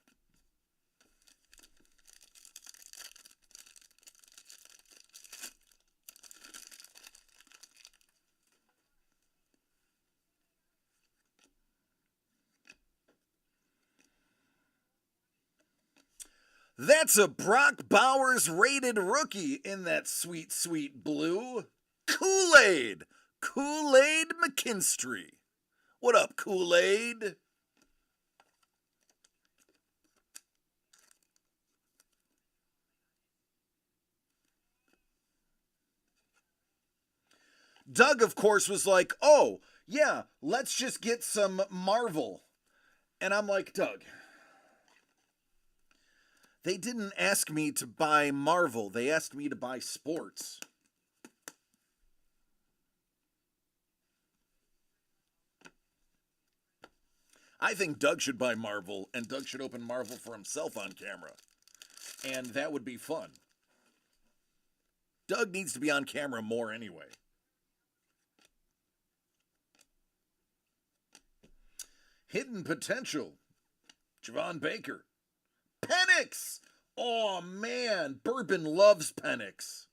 That's a Brock Bowers rated rookie in that sweet, sweet blue. Kool-Aid. Kool-Aid McKinstry. What up, Kool-Aid? Doug, of course, was like, oh, yeah, let's just get some Marvel. And I'm like, Doug, they didn't ask me to buy Marvel. They asked me to buy sports. I think Doug should buy Marvel, and Doug should open Marvel for himself on camera. And that would be fun. Doug needs to be on camera more anyway. Hidden Potential. Javon Baker. Penix! Oh, man. Bourbon loves Penix.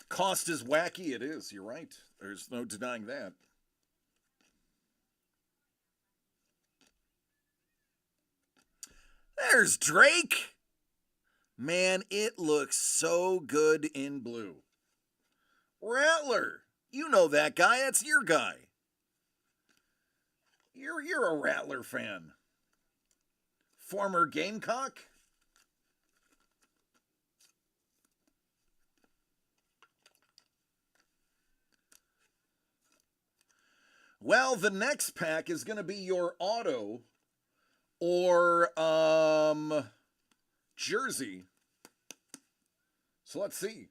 Cost is wacky. It is. You're right. There's no denying that. There's Drake. Man, it looks so good in blue. Rattler. You know that guy. That's your guy. You're a Rattler fan. Former Gamecock. Well, the next pack is going to be your auto or jersey. So let's see.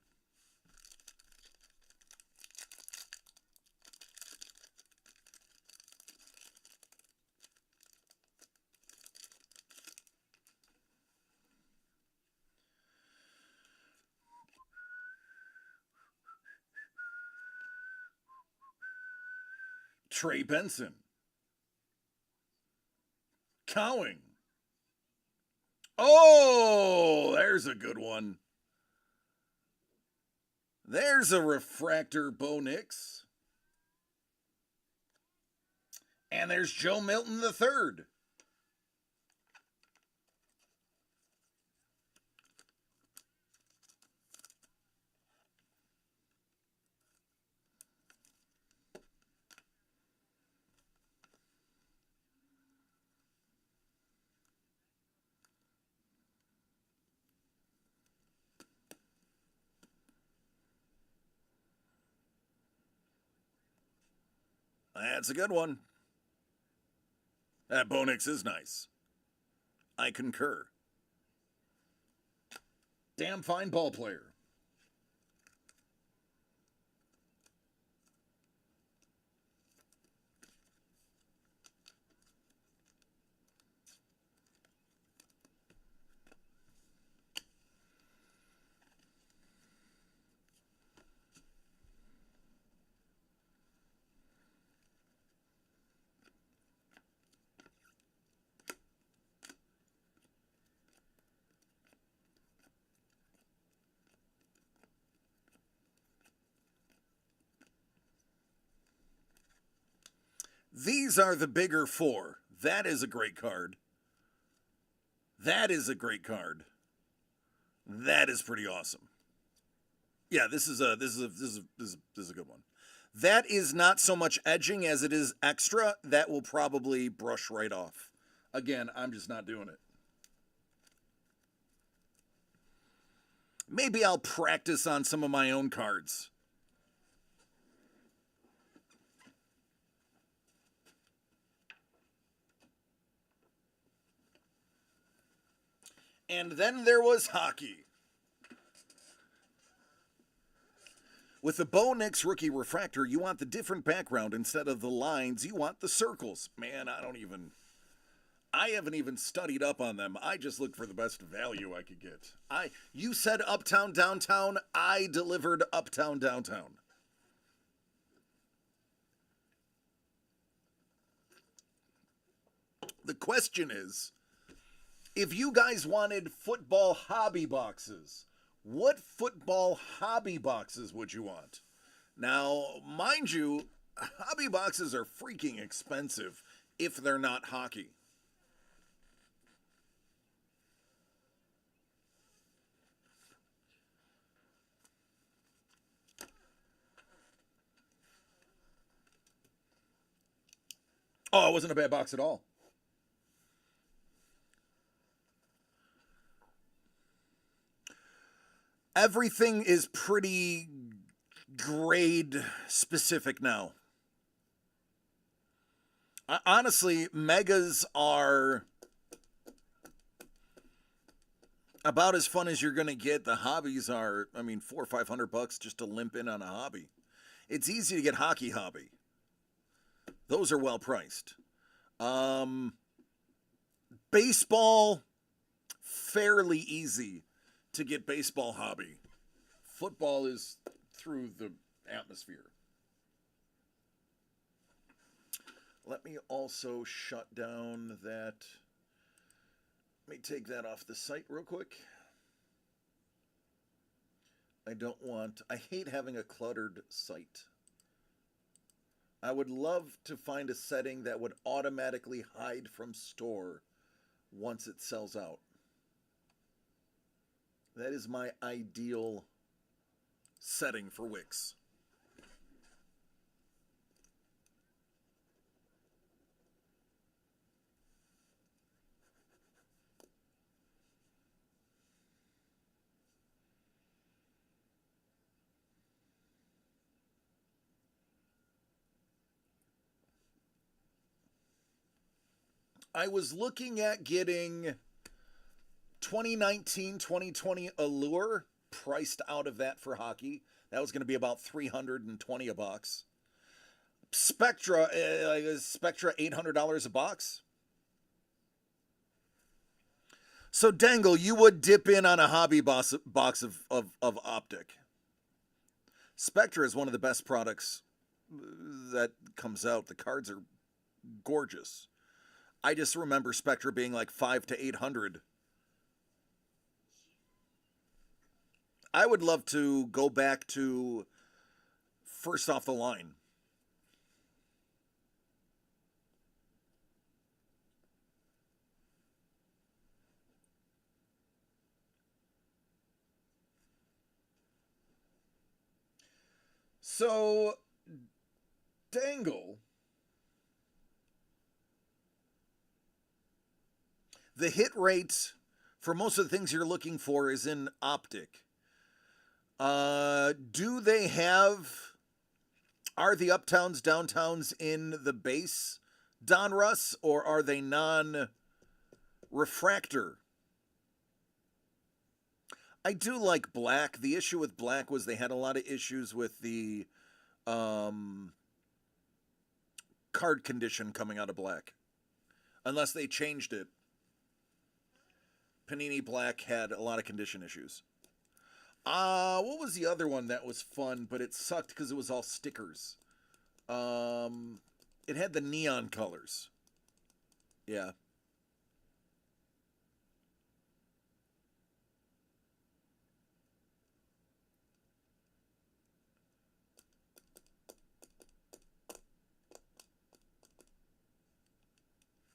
Trey Benson. Cowing. Oh, there's a good one. There's a refractor Bo Nix. And there's Joe Milton III. That's a good one. That Bo Nix is nice. I concur. Damn fine ball player. These are the bigger four. That is a great card. That is a great card. That is pretty awesome. Yeah, this is a good one. That is not so much edging as it is extra. That will probably brush right off. Again, I'm just not doing it. Maybe I'll practice on some of my own cards. And then there was hockey. With the Bo Nix rookie refractor, you want the different background instead of the lines. You want the circles. Man, I haven't even studied up on them. I just looked for the best value I could get. You said uptown, downtown. I delivered uptown, downtown. The question is, if you guys wanted football hobby boxes, what football hobby boxes would you want? Now, mind you, hobby boxes are freaking expensive if they're not hockey. Oh, it wasn't a bad box at all. Everything is pretty grade specific now. Honestly, megas are about as fun as you're going to get. The hobbies are, I mean, $400 or $500 just to limp in on a hobby. It's easy to get hockey hobby. Those are well priced. Baseball, fairly easy to get baseball hobby. Football is through the atmosphere. Let me also shut down that. Let me take that off the site real quick. I hate having a cluttered site. I would love to find a setting that would automatically hide from store once it sells out. That is my ideal setting for Wix. I was looking at getting 2019-2020 Allure priced out of that for hockey. That was going to be about $320 Spectra, Spectra $800 a box. So Dangle, you would dip in on a hobby box of Optic. Spectra is one of the best products that comes out. The cards are gorgeous. I just remember Spectra being like $500 to $800. I would love to go back to first off the line. So, Dangle, the hit rate for most of the things you're looking for is in Optic. Do they have, are the uptowns, downtowns in the base Donruss, or are they non-refractor? I do like black. The issue with black was they had a lot of issues with the card condition coming out of black. Unless they changed it. Panini Black had a lot of condition issues. What was the other one that was fun, but it sucked because it was all stickers? It had the neon colors. Yeah.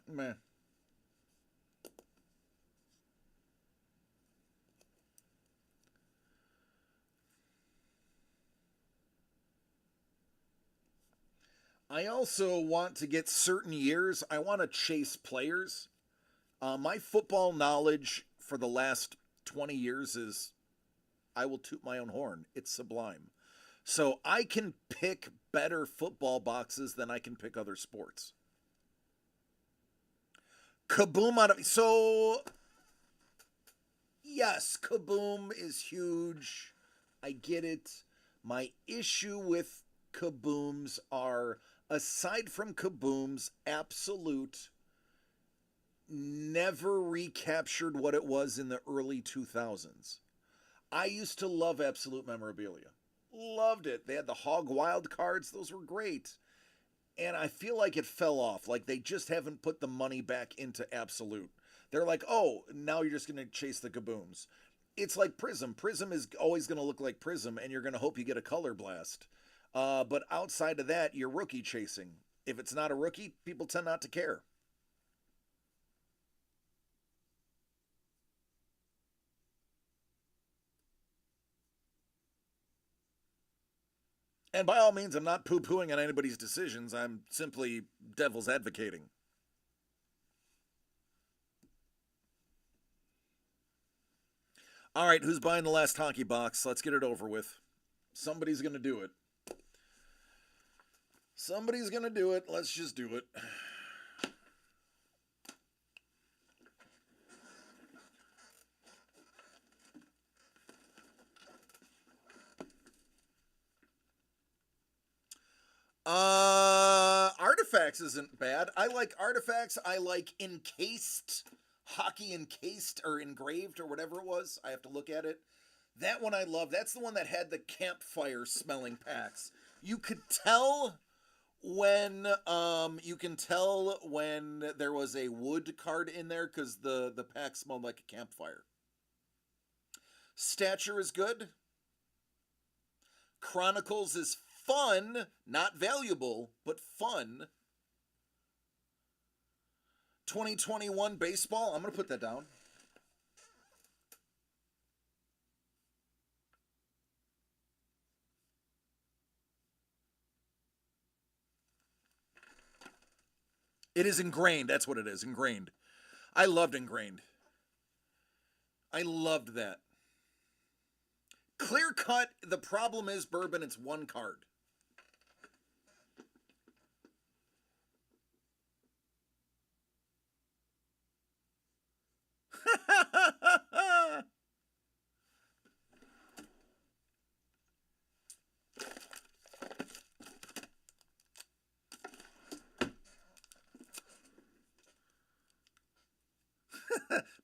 Man. I also want to get certain years. I want to chase players. My football knowledge for the last 20 years is, I will toot my own horn. It's sublime. So I can pick better football boxes than I can pick other sports. Kaboom out of... So, yes, Kaboom is huge. I get it. My issue with Kabooms are, aside from Kabooms, Absolute never recaptured what it was in the early 2000s. I used to love Absolute memorabilia. Loved it. They had the Hog Wild cards. Those were great. And I feel like it fell off. Like they just haven't put the money back into Absolute. They're like, oh, now you're just going to chase the Kabooms. It's like Prism. Prism is always going to look like Prism, and you're going to hope you get a color blast. But outside of that, you're rookie chasing. If it's not a rookie, people tend not to care. And by all means, I'm not poo-pooing on anybody's decisions. I'm simply devil's advocating. All right, who's buying the last hockey box? Let's get it over with. Somebody's going to do it. Somebody's going to do it. Let's just do it. Artifacts isn't bad. I like artifacts. I like encased, hockey encased or engraved or whatever it was. I have to look at it. That one I love. That's the one that had the campfire smelling packs. You could tell when there was a wood card in there because the pack smelled like a campfire. Stature is good. Chronicles is fun, not valuable, but fun. 2021 baseball. I'm going to put that down. It is ingrained. That's what it is. Ingrained. I loved ingrained. I loved that. Clear cut. The problem is, Bourbon, it's one card.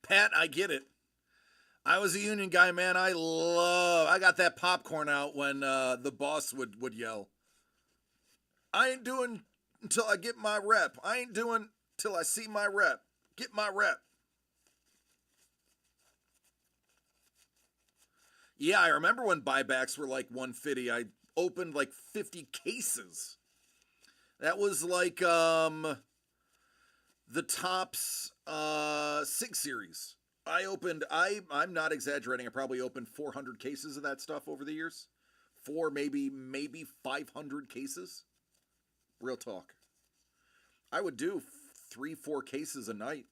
Pat, I get it. I was a union guy, man. I got that popcorn out when the boss would yell. I ain't doing until I get my rep. I ain't doing till I see my rep. Get my rep. Yeah, I remember when buybacks were like 150. I opened like 50 cases. That was like the Topps 6 series. I'm not exaggerating. I probably opened 400 cases of that stuff over the years. Maybe 500 cases. Real talk. I would do 3-4 cases a night.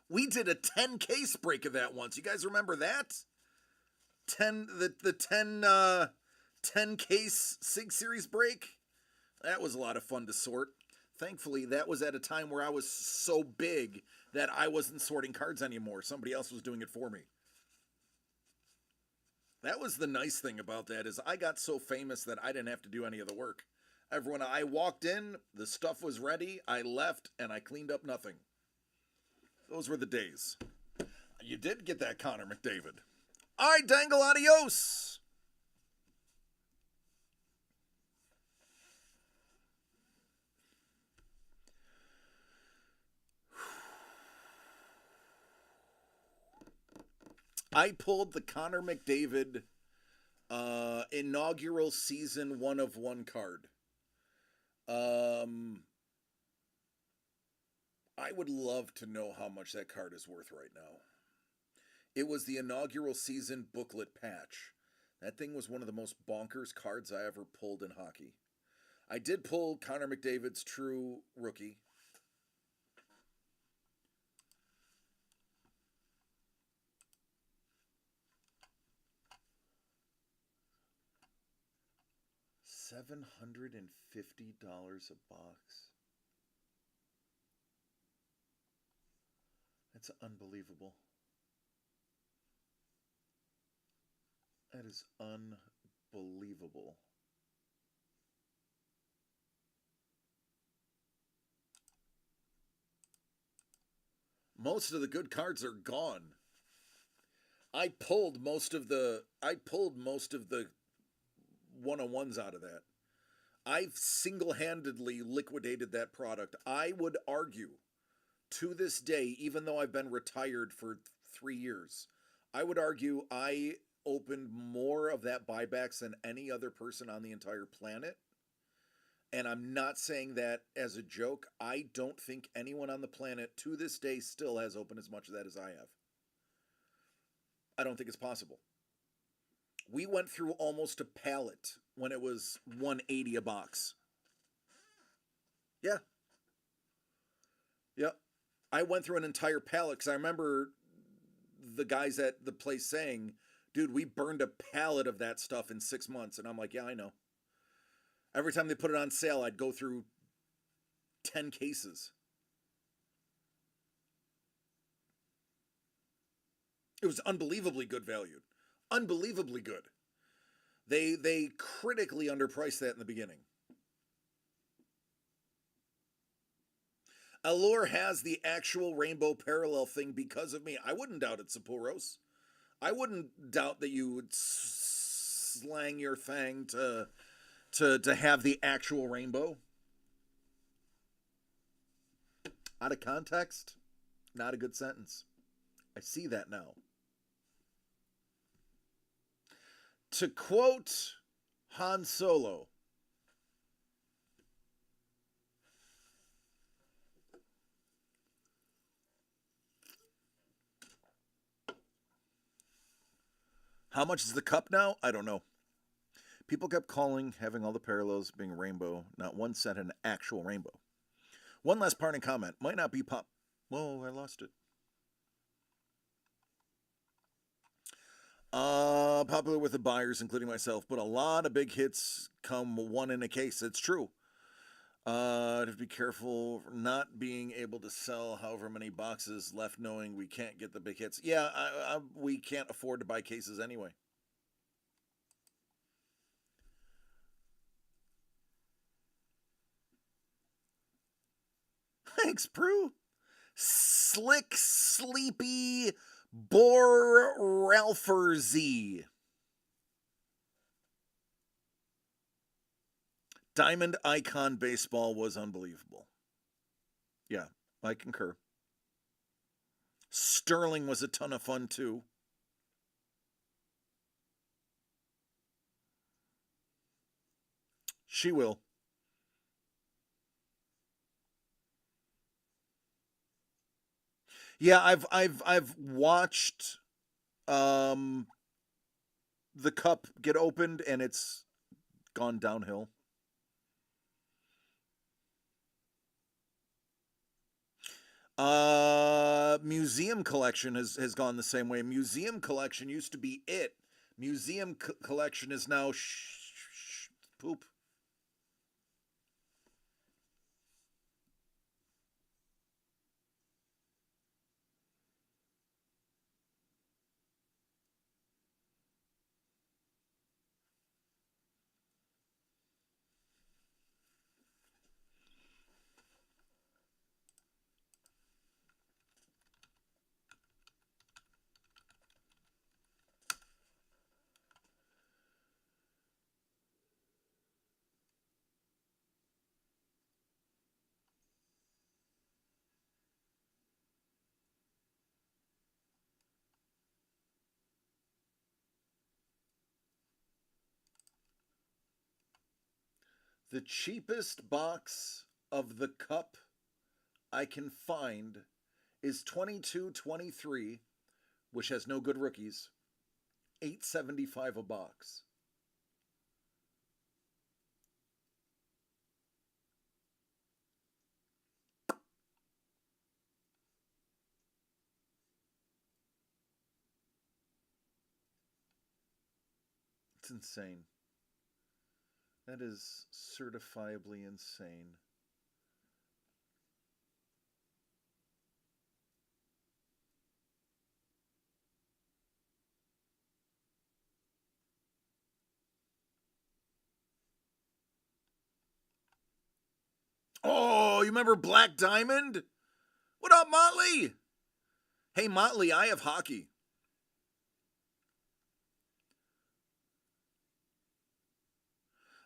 We did a 10 case break of that once. You guys remember that? 10 case SIG series break? That was a lot of fun to sort. Thankfully, that was at a time where I was so big that I wasn't sorting cards anymore. Somebody else was doing it for me. That was the nice thing about that, is I got so famous that I didn't have to do any of the work. I walked in, the stuff was ready, I left, and I cleaned up nothing. Those were the days. You did get that, Connor McDavid. All right, Dangle, adios. I pulled the Connor McDavid inaugural season 1/1 card. I would love to know how much that card is worth right now. It was the inaugural season booklet patch. That thing was one of the most bonkers cards I ever pulled in hockey. I did pull Connor McDavid's true rookie. $750 a box. That's unbelievable. That is unbelievable. Most of the good cards are gone. I pulled most of the one-on-ones out of that. I've single-handedly liquidated that product. I would argue to this day, even though I've been retired for 3 years, I would argue I opened more of that buybacks than any other person on the entire planet. And I'm not saying that as a joke. I don't think anyone on the planet to this day still has opened as much of that as I have. I don't think it's possible. We went through almost a pallet when it was $180 a box. Yeah. Yep. I went through an entire pallet because I remember the guys at the place saying, dude, we burned a pallet of that stuff in 6 months. And I'm like, yeah, I know. Every time they put it on sale, I'd go through 10 cases. It was unbelievably good valued. Unbelievably good. They critically underpriced that in the beginning. Allure has the actual Rainbow Parallel thing because of me. I wouldn't doubt it, Sapuros. I wouldn't doubt that you would slang your thing to have the actual rainbow. Out of context, not a good sentence. I see that now. To quote Han Solo, how much is the cup now? I don't know. People kept calling, having all the parallels being rainbow. Not one said an actual rainbow. One last parting comment. Might not be pop. Whoa, I lost it. Popular with the buyers, including myself, but a lot of big hits come one in a case. It's true. To be careful not being able to sell however many boxes left, knowing we can't get the big hits. Yeah, we can't afford to buy cases anyway. Thanks, Prue. Slick, sleepy, Bor Ralpher Z. Diamond Icon Baseball was unbelievable. Yeah, I concur. Sterling was a ton of fun, too. She will. Yeah, I've watched the cup get opened and it's gone downhill. Museum collection has gone the same way. Museum collection used to be it. Museum collection is now poop. The cheapest box of the cup I can find is 22-23, which has no good rookies. $8.75 a box. It's insane. That is certifiably insane. Oh, you remember Black Diamond? What up, Motley? Hey, Motley, I have hockey.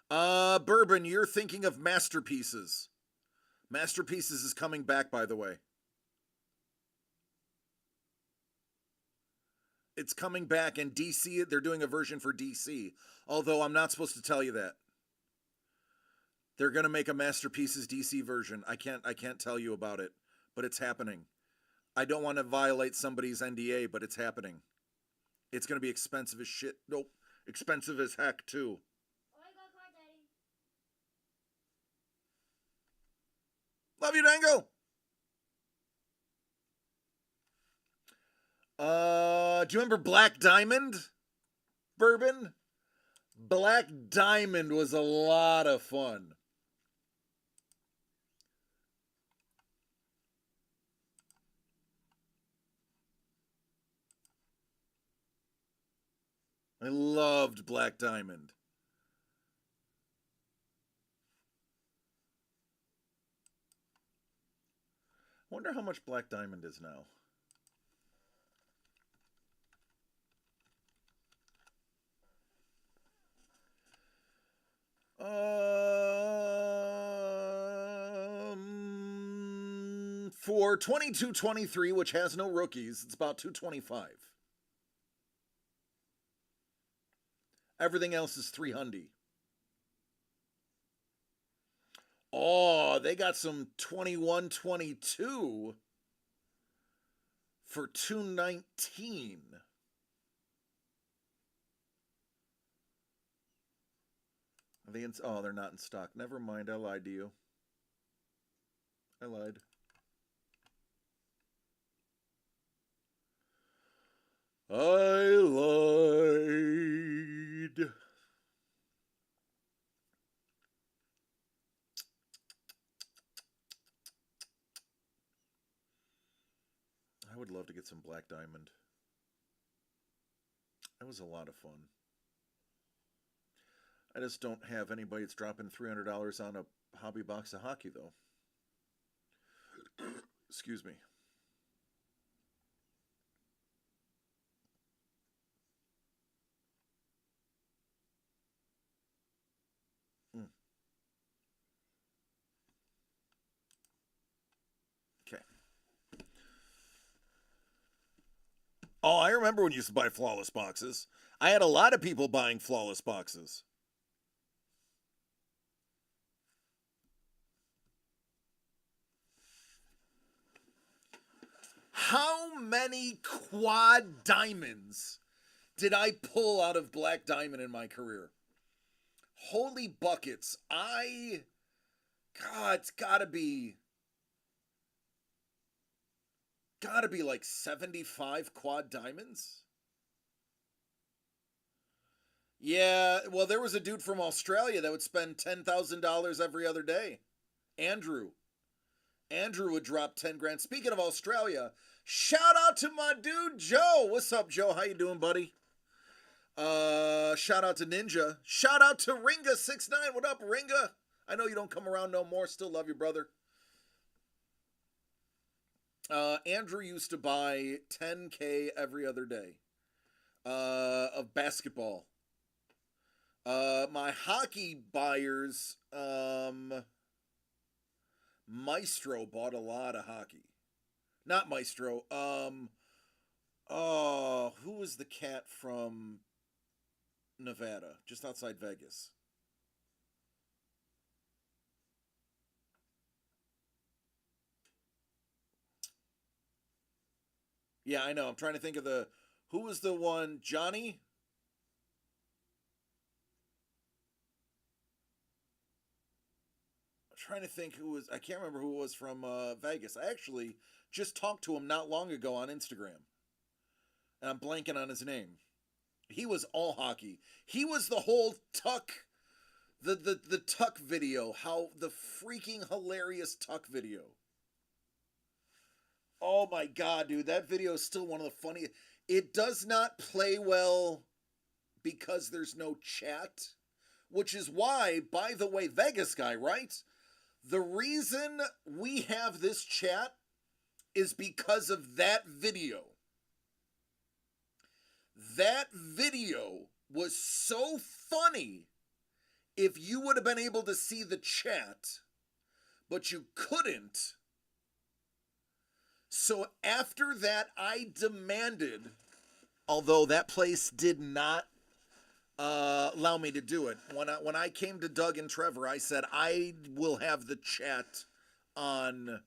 Bourbon, you're thinking of Masterpieces. Masterpieces is coming back, by the way. It's coming back, and DC, they're doing a version for DC. Although I'm not supposed to tell you that. They're gonna make a Masterpieces DC version. I can't tell you about it, but it's happening. I don't want to violate somebody's NDA, but it's happening. It's gonna be expensive as shit. Nope, expensive as heck too. Love you, Dango. Do you remember Black Diamond? Bourbon? Black Diamond was a lot of fun. I loved Black Diamond. I wonder how much Black Diamond is now. For 22-23, which has no rookies, it's about 225. Everything else is 300. Oh, they got some 21-22 for 219. Are they in? Oh, they're not in stock. Never mind. I lied to you. I lied. I lied. I would love to get some Black Diamond. That was a lot of fun. I just don't have anybody that's dropping $300 on a hobby box of hockey, though. Excuse me. Okay. Oh, I remember when you used to buy flawless boxes. I had a lot of people buying flawless boxes. How many quad diamonds did I pull out of Black Diamond in my career? Holy buckets. God, it's gotta be like 75 quad diamonds. Yeah, well, there was a dude from Australia that would spend $10,000 every other day. Andrew would drop 10 grand. Speaking of Australia, shout out to my dude Joe. What's up, Joe? How you doing, buddy? Shout out to Ninja. Shout out to Ringa69. What up, Ringa? I know you don't come around no more. Still love you, brother. Andrew used to buy 10K every other day of basketball. My hockey buyers, Maestro bought a lot of hockey. Not Maestro. Who was the cat from Nevada, just outside Vegas? Yeah, I know. I'm trying to think of who was the one, Johnny? Trying to think I can't remember who it was from Vegas. I actually just talked to him not long ago on Instagram. And I'm blanking on his name. He was all hockey. He was the whole Tuck, the Tuck video. How the freaking hilarious Tuck video. Oh my God, dude. That video is still one of the funniest. It does not play well because there's no chat. Which is why, by the way, Vegas guy, right? The reason we have this chat is because of that video. That video was so funny. If you would have been able to see the chat, but you couldn't. So after that, I demanded, although that place did not allow me to do it. When I came to Doug and Trevor, I said I will have the chat on.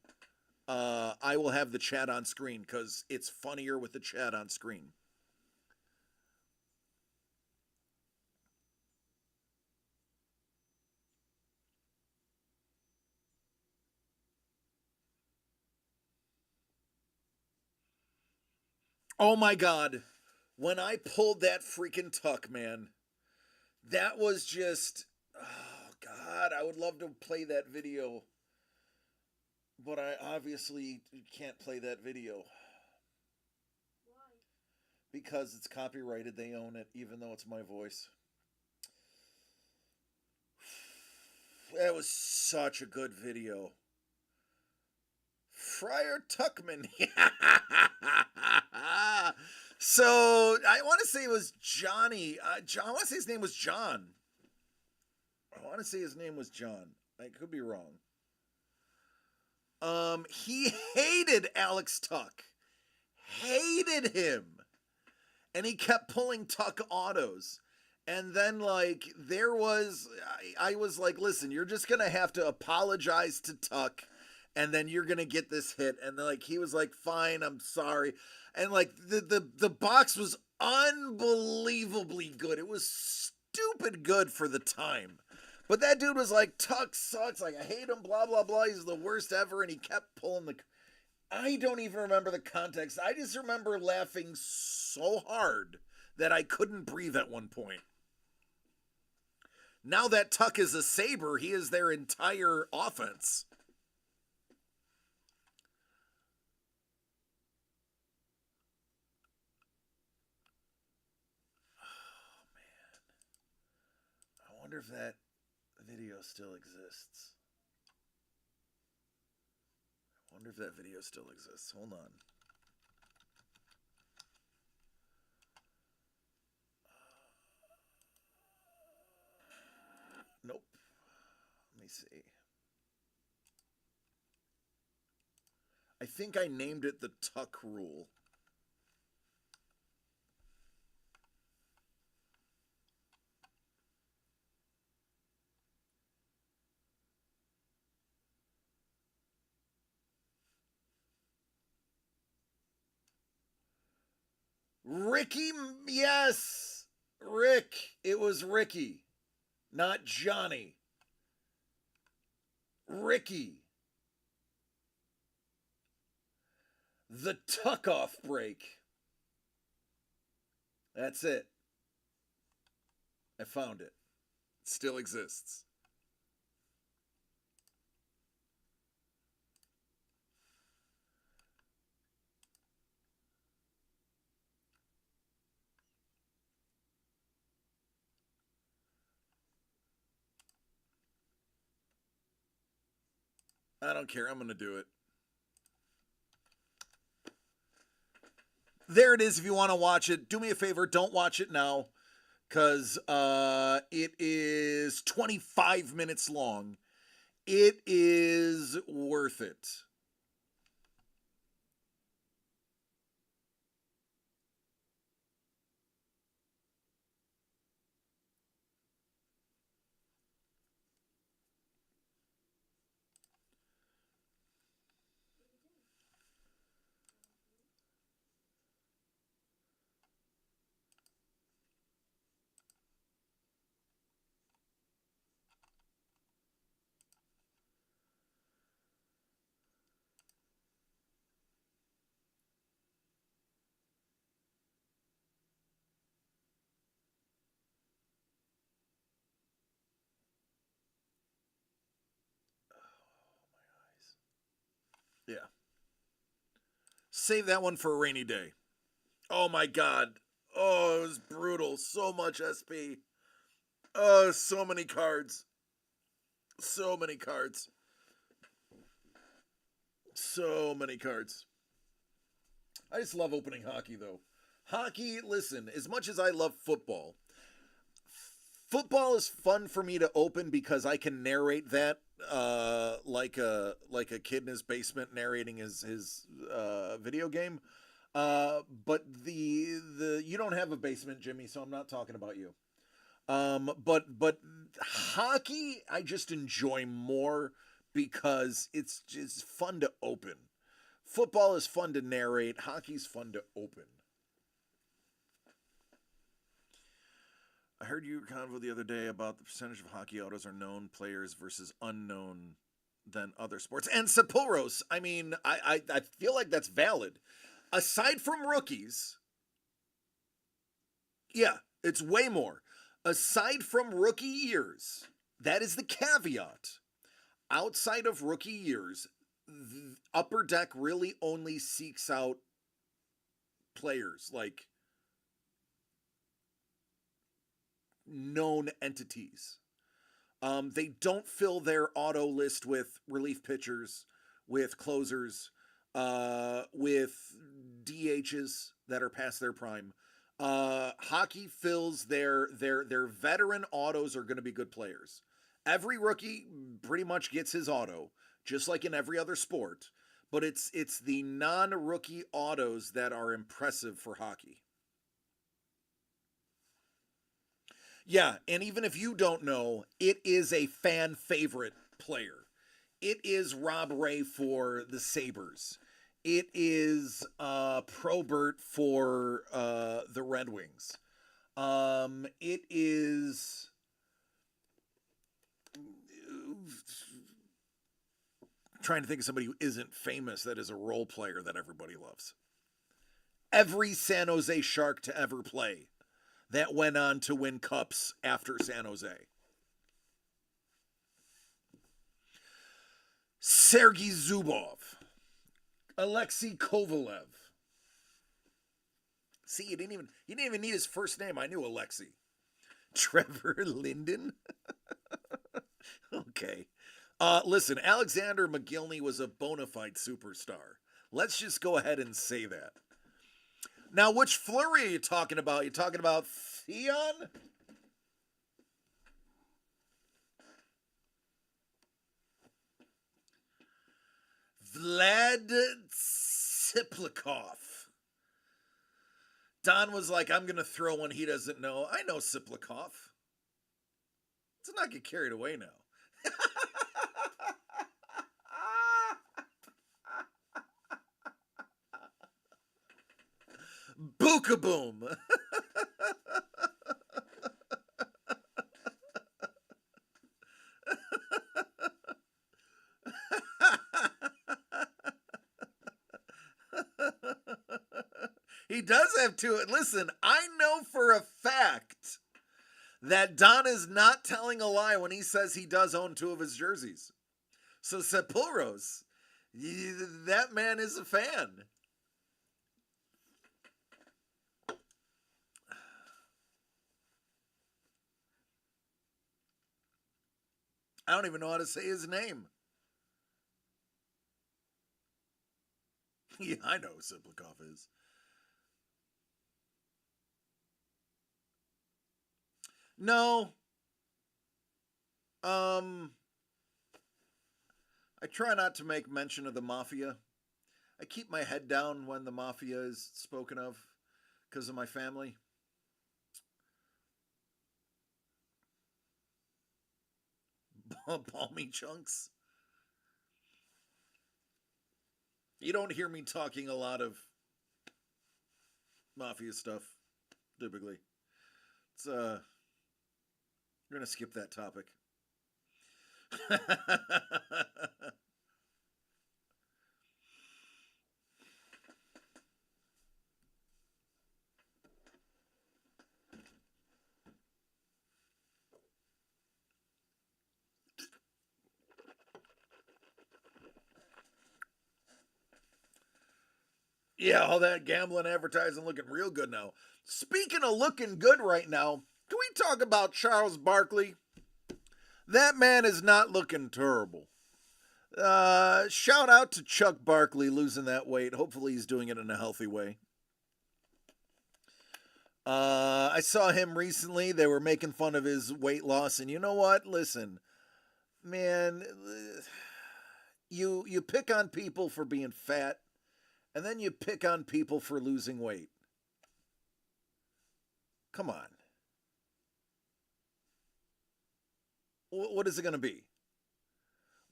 I will have the chat on screen because it's funnier with the chat on screen. Oh my God. When I pulled that freaking tuck, man, that was just, oh God, I would love to play that video. But I obviously can't play that video. Why? Because it's copyrighted, they own it, even though it's my voice. That was such a good video. Friar Tuckman. So, I want to say it was Johnny. I want to say his name was John. I want to say his name was John. I could be wrong. He hated Alex Tuck. Hated him. And he kept pulling Tuck autos. And then, like, there was, I was like, listen, you're just going to have to apologize to Tuck. And then you're going to get this hit. And then, like, he was like, fine, I'm sorry. And, like, the box was unbelievably good. It was stupid good for the time. But that dude was like, Tuck sucks. Like, I hate him, blah, blah, blah. He's the worst ever. And he kept pulling the... I don't even remember the context. I just remember laughing so hard that I couldn't breathe at one point. Now that Tuck is a Saber, he is their entire offense. Oh, man. I wonder if that video still exists. I wonder if that video still exists. Hold on. Nope. Let me see. I think I named it the Tuck Rule. Ricky, yes, Rick. It was Ricky, not Johnny. Ricky. The Tuck Off break. That's it. I found it. It still exists. I don't care. I'm going to do it. There it is if you want to watch it. Do me a favor. Don't watch it now because it is 25 minutes long. It is worth it. Yeah. Save that one for a rainy day. Oh my God. Oh, it was brutal. So much SP. Oh, so many cards. So many cards. So many cards. I just love opening hockey, though. Hockey, listen, as much as I love football, football is fun for me to open because I can narrate that like a kid in his basement narrating his video game. But the you don't have a basement, Jimmy, so I'm not talking about you. But hockey I just enjoy more because it's just fun to open. Football is fun to narrate, hockey's fun to open. I heard you convo the other day about the percentage of hockey autos are known players versus unknown than other sports. And Sappouros, I mean, I feel like that's valid. Aside from rookies, yeah, it's way more. Aside from rookie years, that is the caveat. Outside of rookie years, Upper Deck really only seeks out players, like known entities. They don't fill their auto list with relief pitchers, with closers, with DHs that are past their prime. Hockey fills their veteran autos are going to be good players. Every rookie pretty much gets his auto, just like in every other sport, but it's the non-rookie autos that are impressive for hockey. Yeah, and even if you don't know, it is a fan favorite player. It is Rob Ray for the Sabres. It is Probert for the Red Wings. It is trying to think of somebody who isn't famous that is a role player that everybody loves. Every San Jose Shark to ever play that went on to win cups after San Jose. Sergei Zubov. Alexei Kovalev. See, you didn't even need his first name. I knew Alexei. Trevor Linden. Okay. Listen, Alexander McGillney was a bona fide superstar. Let's just go ahead and say that. Now, which Fleury are you talking about? You talking about Theon? Vlad Siplikov. Don was like, I'm going to throw one he doesn't know. I know Siplikov. Let's not get carried away now. Bookaboom. He does have two. Listen, I know for a fact that Don is not telling a lie when he says he does own two of his jerseys. So Sappouros, that man is a fan. I don't even know how to say his name. Yeah, I know who Siplikov is. No. I try not to make mention of the mafia. I keep my head down when the mafia is spoken of because of my family. Balmy chunks. You don't hear me talking a lot of mafia stuff, typically. It's, we're going to skip that topic. Yeah, all that gambling advertising looking real good now. Speaking of looking good right now, can we talk about Charles Barkley? That man is not looking terrible. Shout out to Chuck Barkley losing that weight. Hopefully he's doing it in a healthy way. I saw him recently. They were making fun of his weight loss, and you know what? Listen, man, you pick on people for being fat, and then you pick on people for losing weight. Come on. What is it going to be?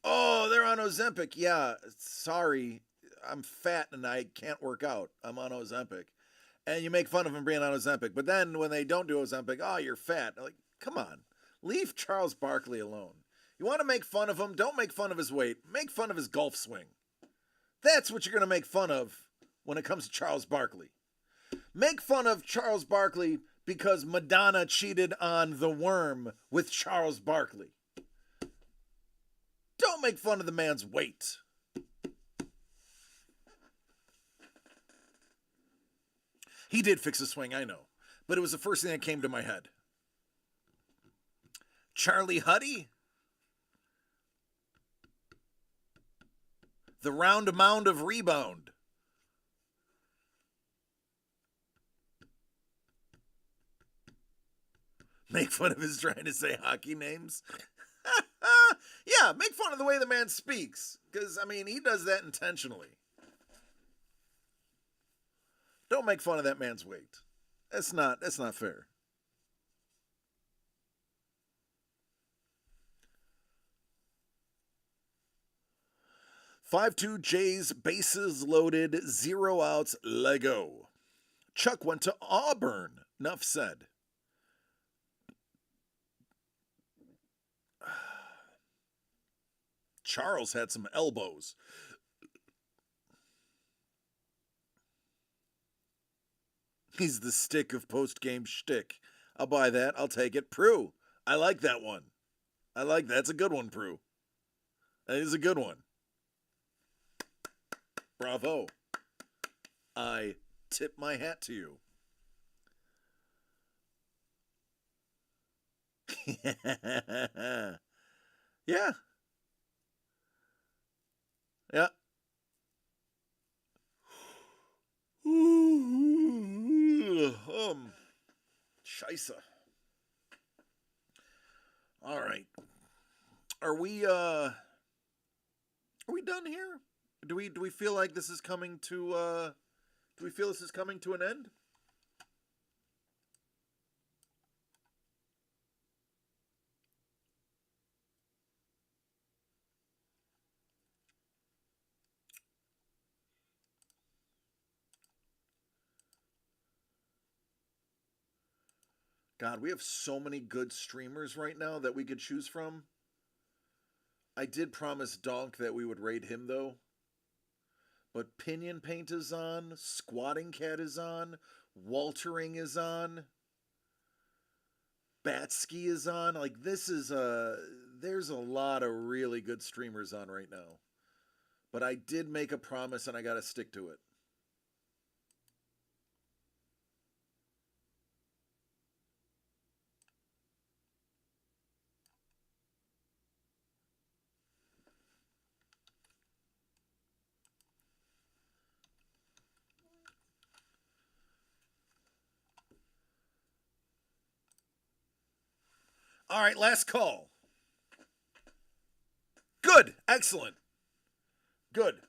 Oh, they're on Ozempic. Yeah, sorry. I'm fat and I can't work out. I'm on Ozempic. And you make fun of them being on Ozempic. But then when they don't do Ozempic, oh, you're fat. Like, come on. Leave Charles Barkley alone. You want to make fun of him? Don't make fun of his weight. Make fun of his golf swing. That's what you're going to make fun of when it comes to Charles Barkley. Make fun of Charles Barkley because Madonna cheated on The Worm with Charles Barkley. Don't make fun of the man's weight. He did fix a swing, I know. But it was the first thing that came to my head. Charlie Huddy? The round mound of rebound. Make fun of his trying to say hockey names. Yeah, make fun of the way the man speaks. Because, I mean, he does that intentionally. Don't make fun of that man's weight. That's not fair. "5-2 Jays, bases loaded, 0 outs, Lego. Chuck went to Auburn, Nuff said. Charles had some elbows. He's the stick of post-game shtick. I'll buy that. I'll take it. Prue, I like that one. I like that. That's a good one, Prue. That is a good one. Bravo. I tip my hat to you. Yeah. Yeah. Scheisse. All right. Are we done here? Do we feel like this is coming to do we feel this is coming to an end? God, we have so many good streamers right now that we could choose from. I did promise Donk that we would raid him, though. But Pinion Paint is on, Squatting Cat is on, Waltering is on, Batski is on. Like, this is there's a lot of really good streamers on right now. But I did make a promise and I gotta stick to it. All right, last call. Good. Excellent. Good.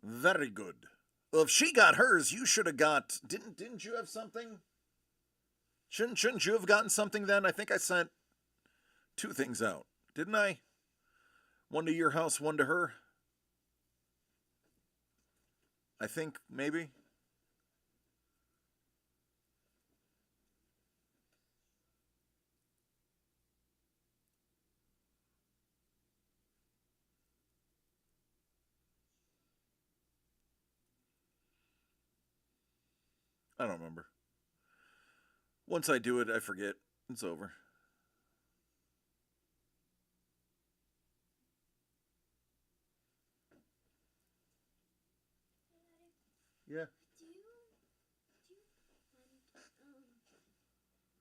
Very good. Well, if she got hers, you should have got... Didn't you have something? Shouldn't you have gotten something then? I think I sent 2 things out. Didn't I? One to your house, one to her. I think, maybe. I don't remember. Once I do it, I forget. It's over. Yeah.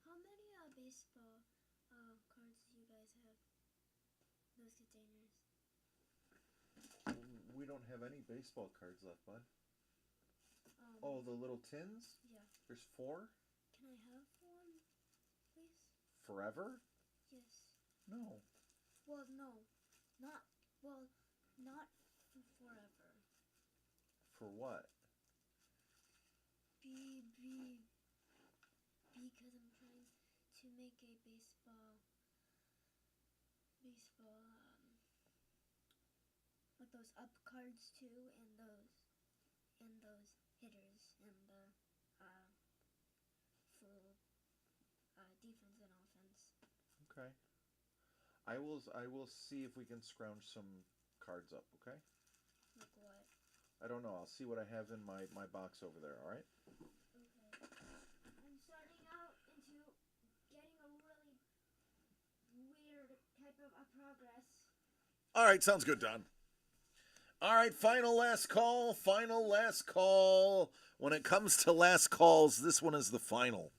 How many baseball cards guys have? Those containers. We don't have any baseball cards left, bud. Um, Oh, the little tins? Yeah. There's 4? Can I have one, please? Forever? Yes. No. Well, no. Not for forever. For what? Because I'm trying to make a baseball, with those up cards too, and those hitters, and for defense and offense. Okay. I will see if we can scrounge some cards up, okay? Like what? I don't know. I'll see what I have in my box over there, all right? Okay. I'm starting out into getting a really weird type of progress. All right, sounds good, Don. All right, final last call. When it comes to last calls, this one is the final.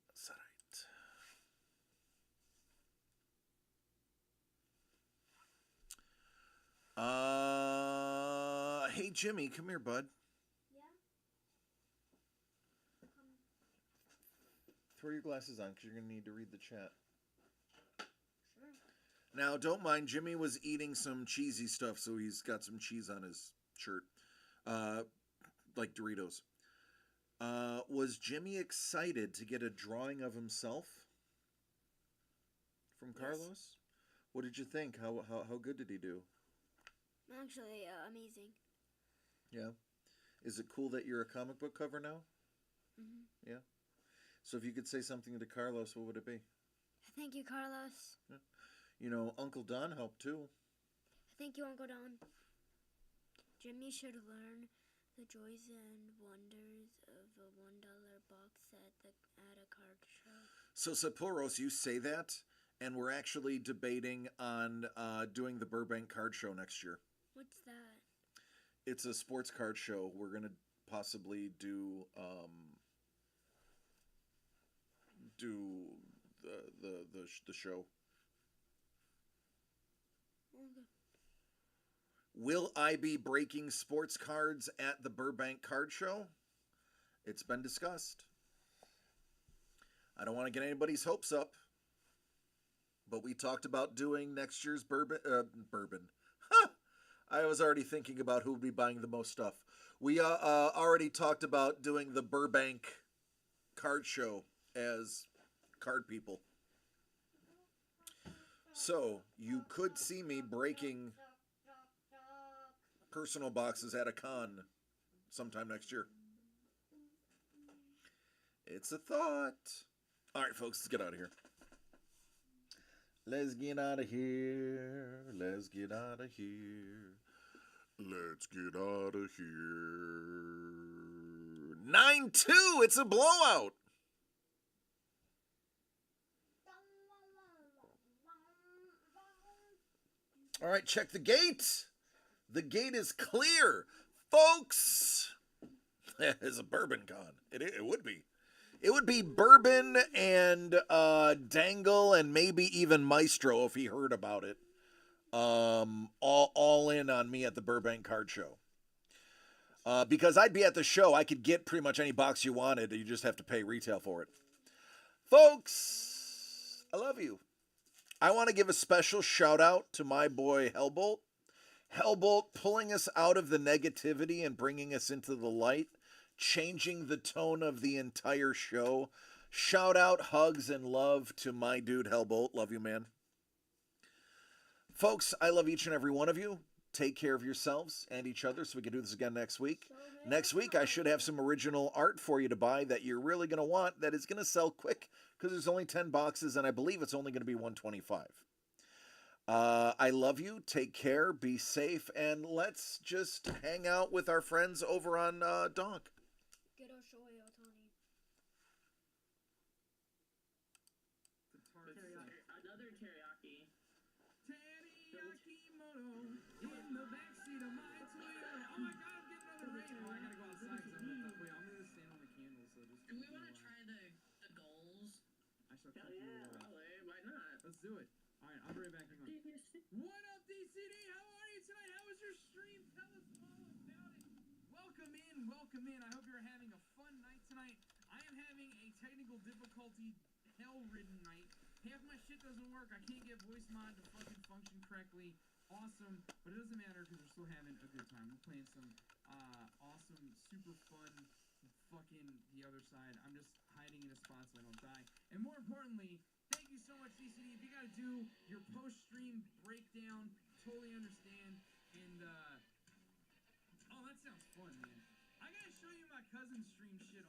That's all right. Hey, Jimmy, come here, bud. Yeah? Throw your glasses on because you're going to need to read the chat. Sure. Now, don't mind, Jimmy was eating some cheesy stuff, so he's got some cheese on his shirt. Like Doritos. Was Jimmy excited to get a drawing of himself from Carlos? What did you think? How good did he do? Actually, amazing. Yeah. Is it cool that you're a comic book cover now? Mhm. Yeah. So if you could say something to Carlos, what would it be? Thank you, Carlos. You know, Uncle Don helped too. Thank you, Uncle Don. Jimmy should learn the joys and wonders of a $1 box at a card show. So Sapphoros, you say that, and we're actually debating on doing the Burbank Card Show next year. What's that? It's a sports card show. We're gonna possibly do the show. Okay. Will I be breaking sports cards at the Burbank Card Show? It's been discussed. I don't want to get anybody's hopes up, but we talked about doing next year's bourbon. Huh! I was already thinking about who would be buying the most stuff. We already talked about doing the Burbank Card Show as card people. So you could see me breaking personal boxes at a con sometime next year. It's a thought. All right, folks, let's get out of here. Let's get out of here. Let's get out of here. Let's get out of here. 9-2. It's a blowout. All right, check the gate. The gate is clear, folks. It's a bourbon con. It would be. It would be Bourbon and Dangle and maybe even Maestro if he heard about it. All in on me at the Burbank Card Show. Because I'd be at the show. I could get pretty much any box you wanted. You just have to pay retail for it. Folks, I love you. I want to give a special shout out to my boy Hellbolt. Hellbolt pulling us out of the negativity and bringing us into the light. Changing the tone of the entire show. Shout out, hugs, and love to my dude Hellbolt. Love you, man. Folks, I love each and every one of you. Take care of yourselves and each other so we can do this again next week. Next week, I should have some original art for you to buy that you're really going to want that is going to sell quick because there's only 10 boxes and I believe it's only going to be $125. I love you. Take care. Be safe. And let's just hang out with our friends over on Donk. Get a Shohei Ohtani. Another teriyaki. Teriyaki moto in the backseat of my Toyota. Oh my god, I'm getting another rain. Oh, I gotta go outside because I'm gonna stand on the candle. So just. Do we want to try the goals? I shall Hell yeah, probably. Why not? Let's do it. All right, I'll be right back. Hang on. What up, DCD? How are you tonight? How was your stream? Tell us all about it. Welcome in, welcome in. I hope you're having a fun night tonight. I am having a technical difficulty, hell-ridden night. Half my shit doesn't work. I can't get voice mod to fucking function correctly. Awesome, but it doesn't matter because we're still having a good time. We're playing some awesome, super fun, fucking the other side. I'm just hiding in a spot so I don't die. And more importantly, thank you so much, DCD. If you gotta do your post-stream breakdown, totally understand. And oh, that sounds fun, man. I gotta show you my cousin's stream shit.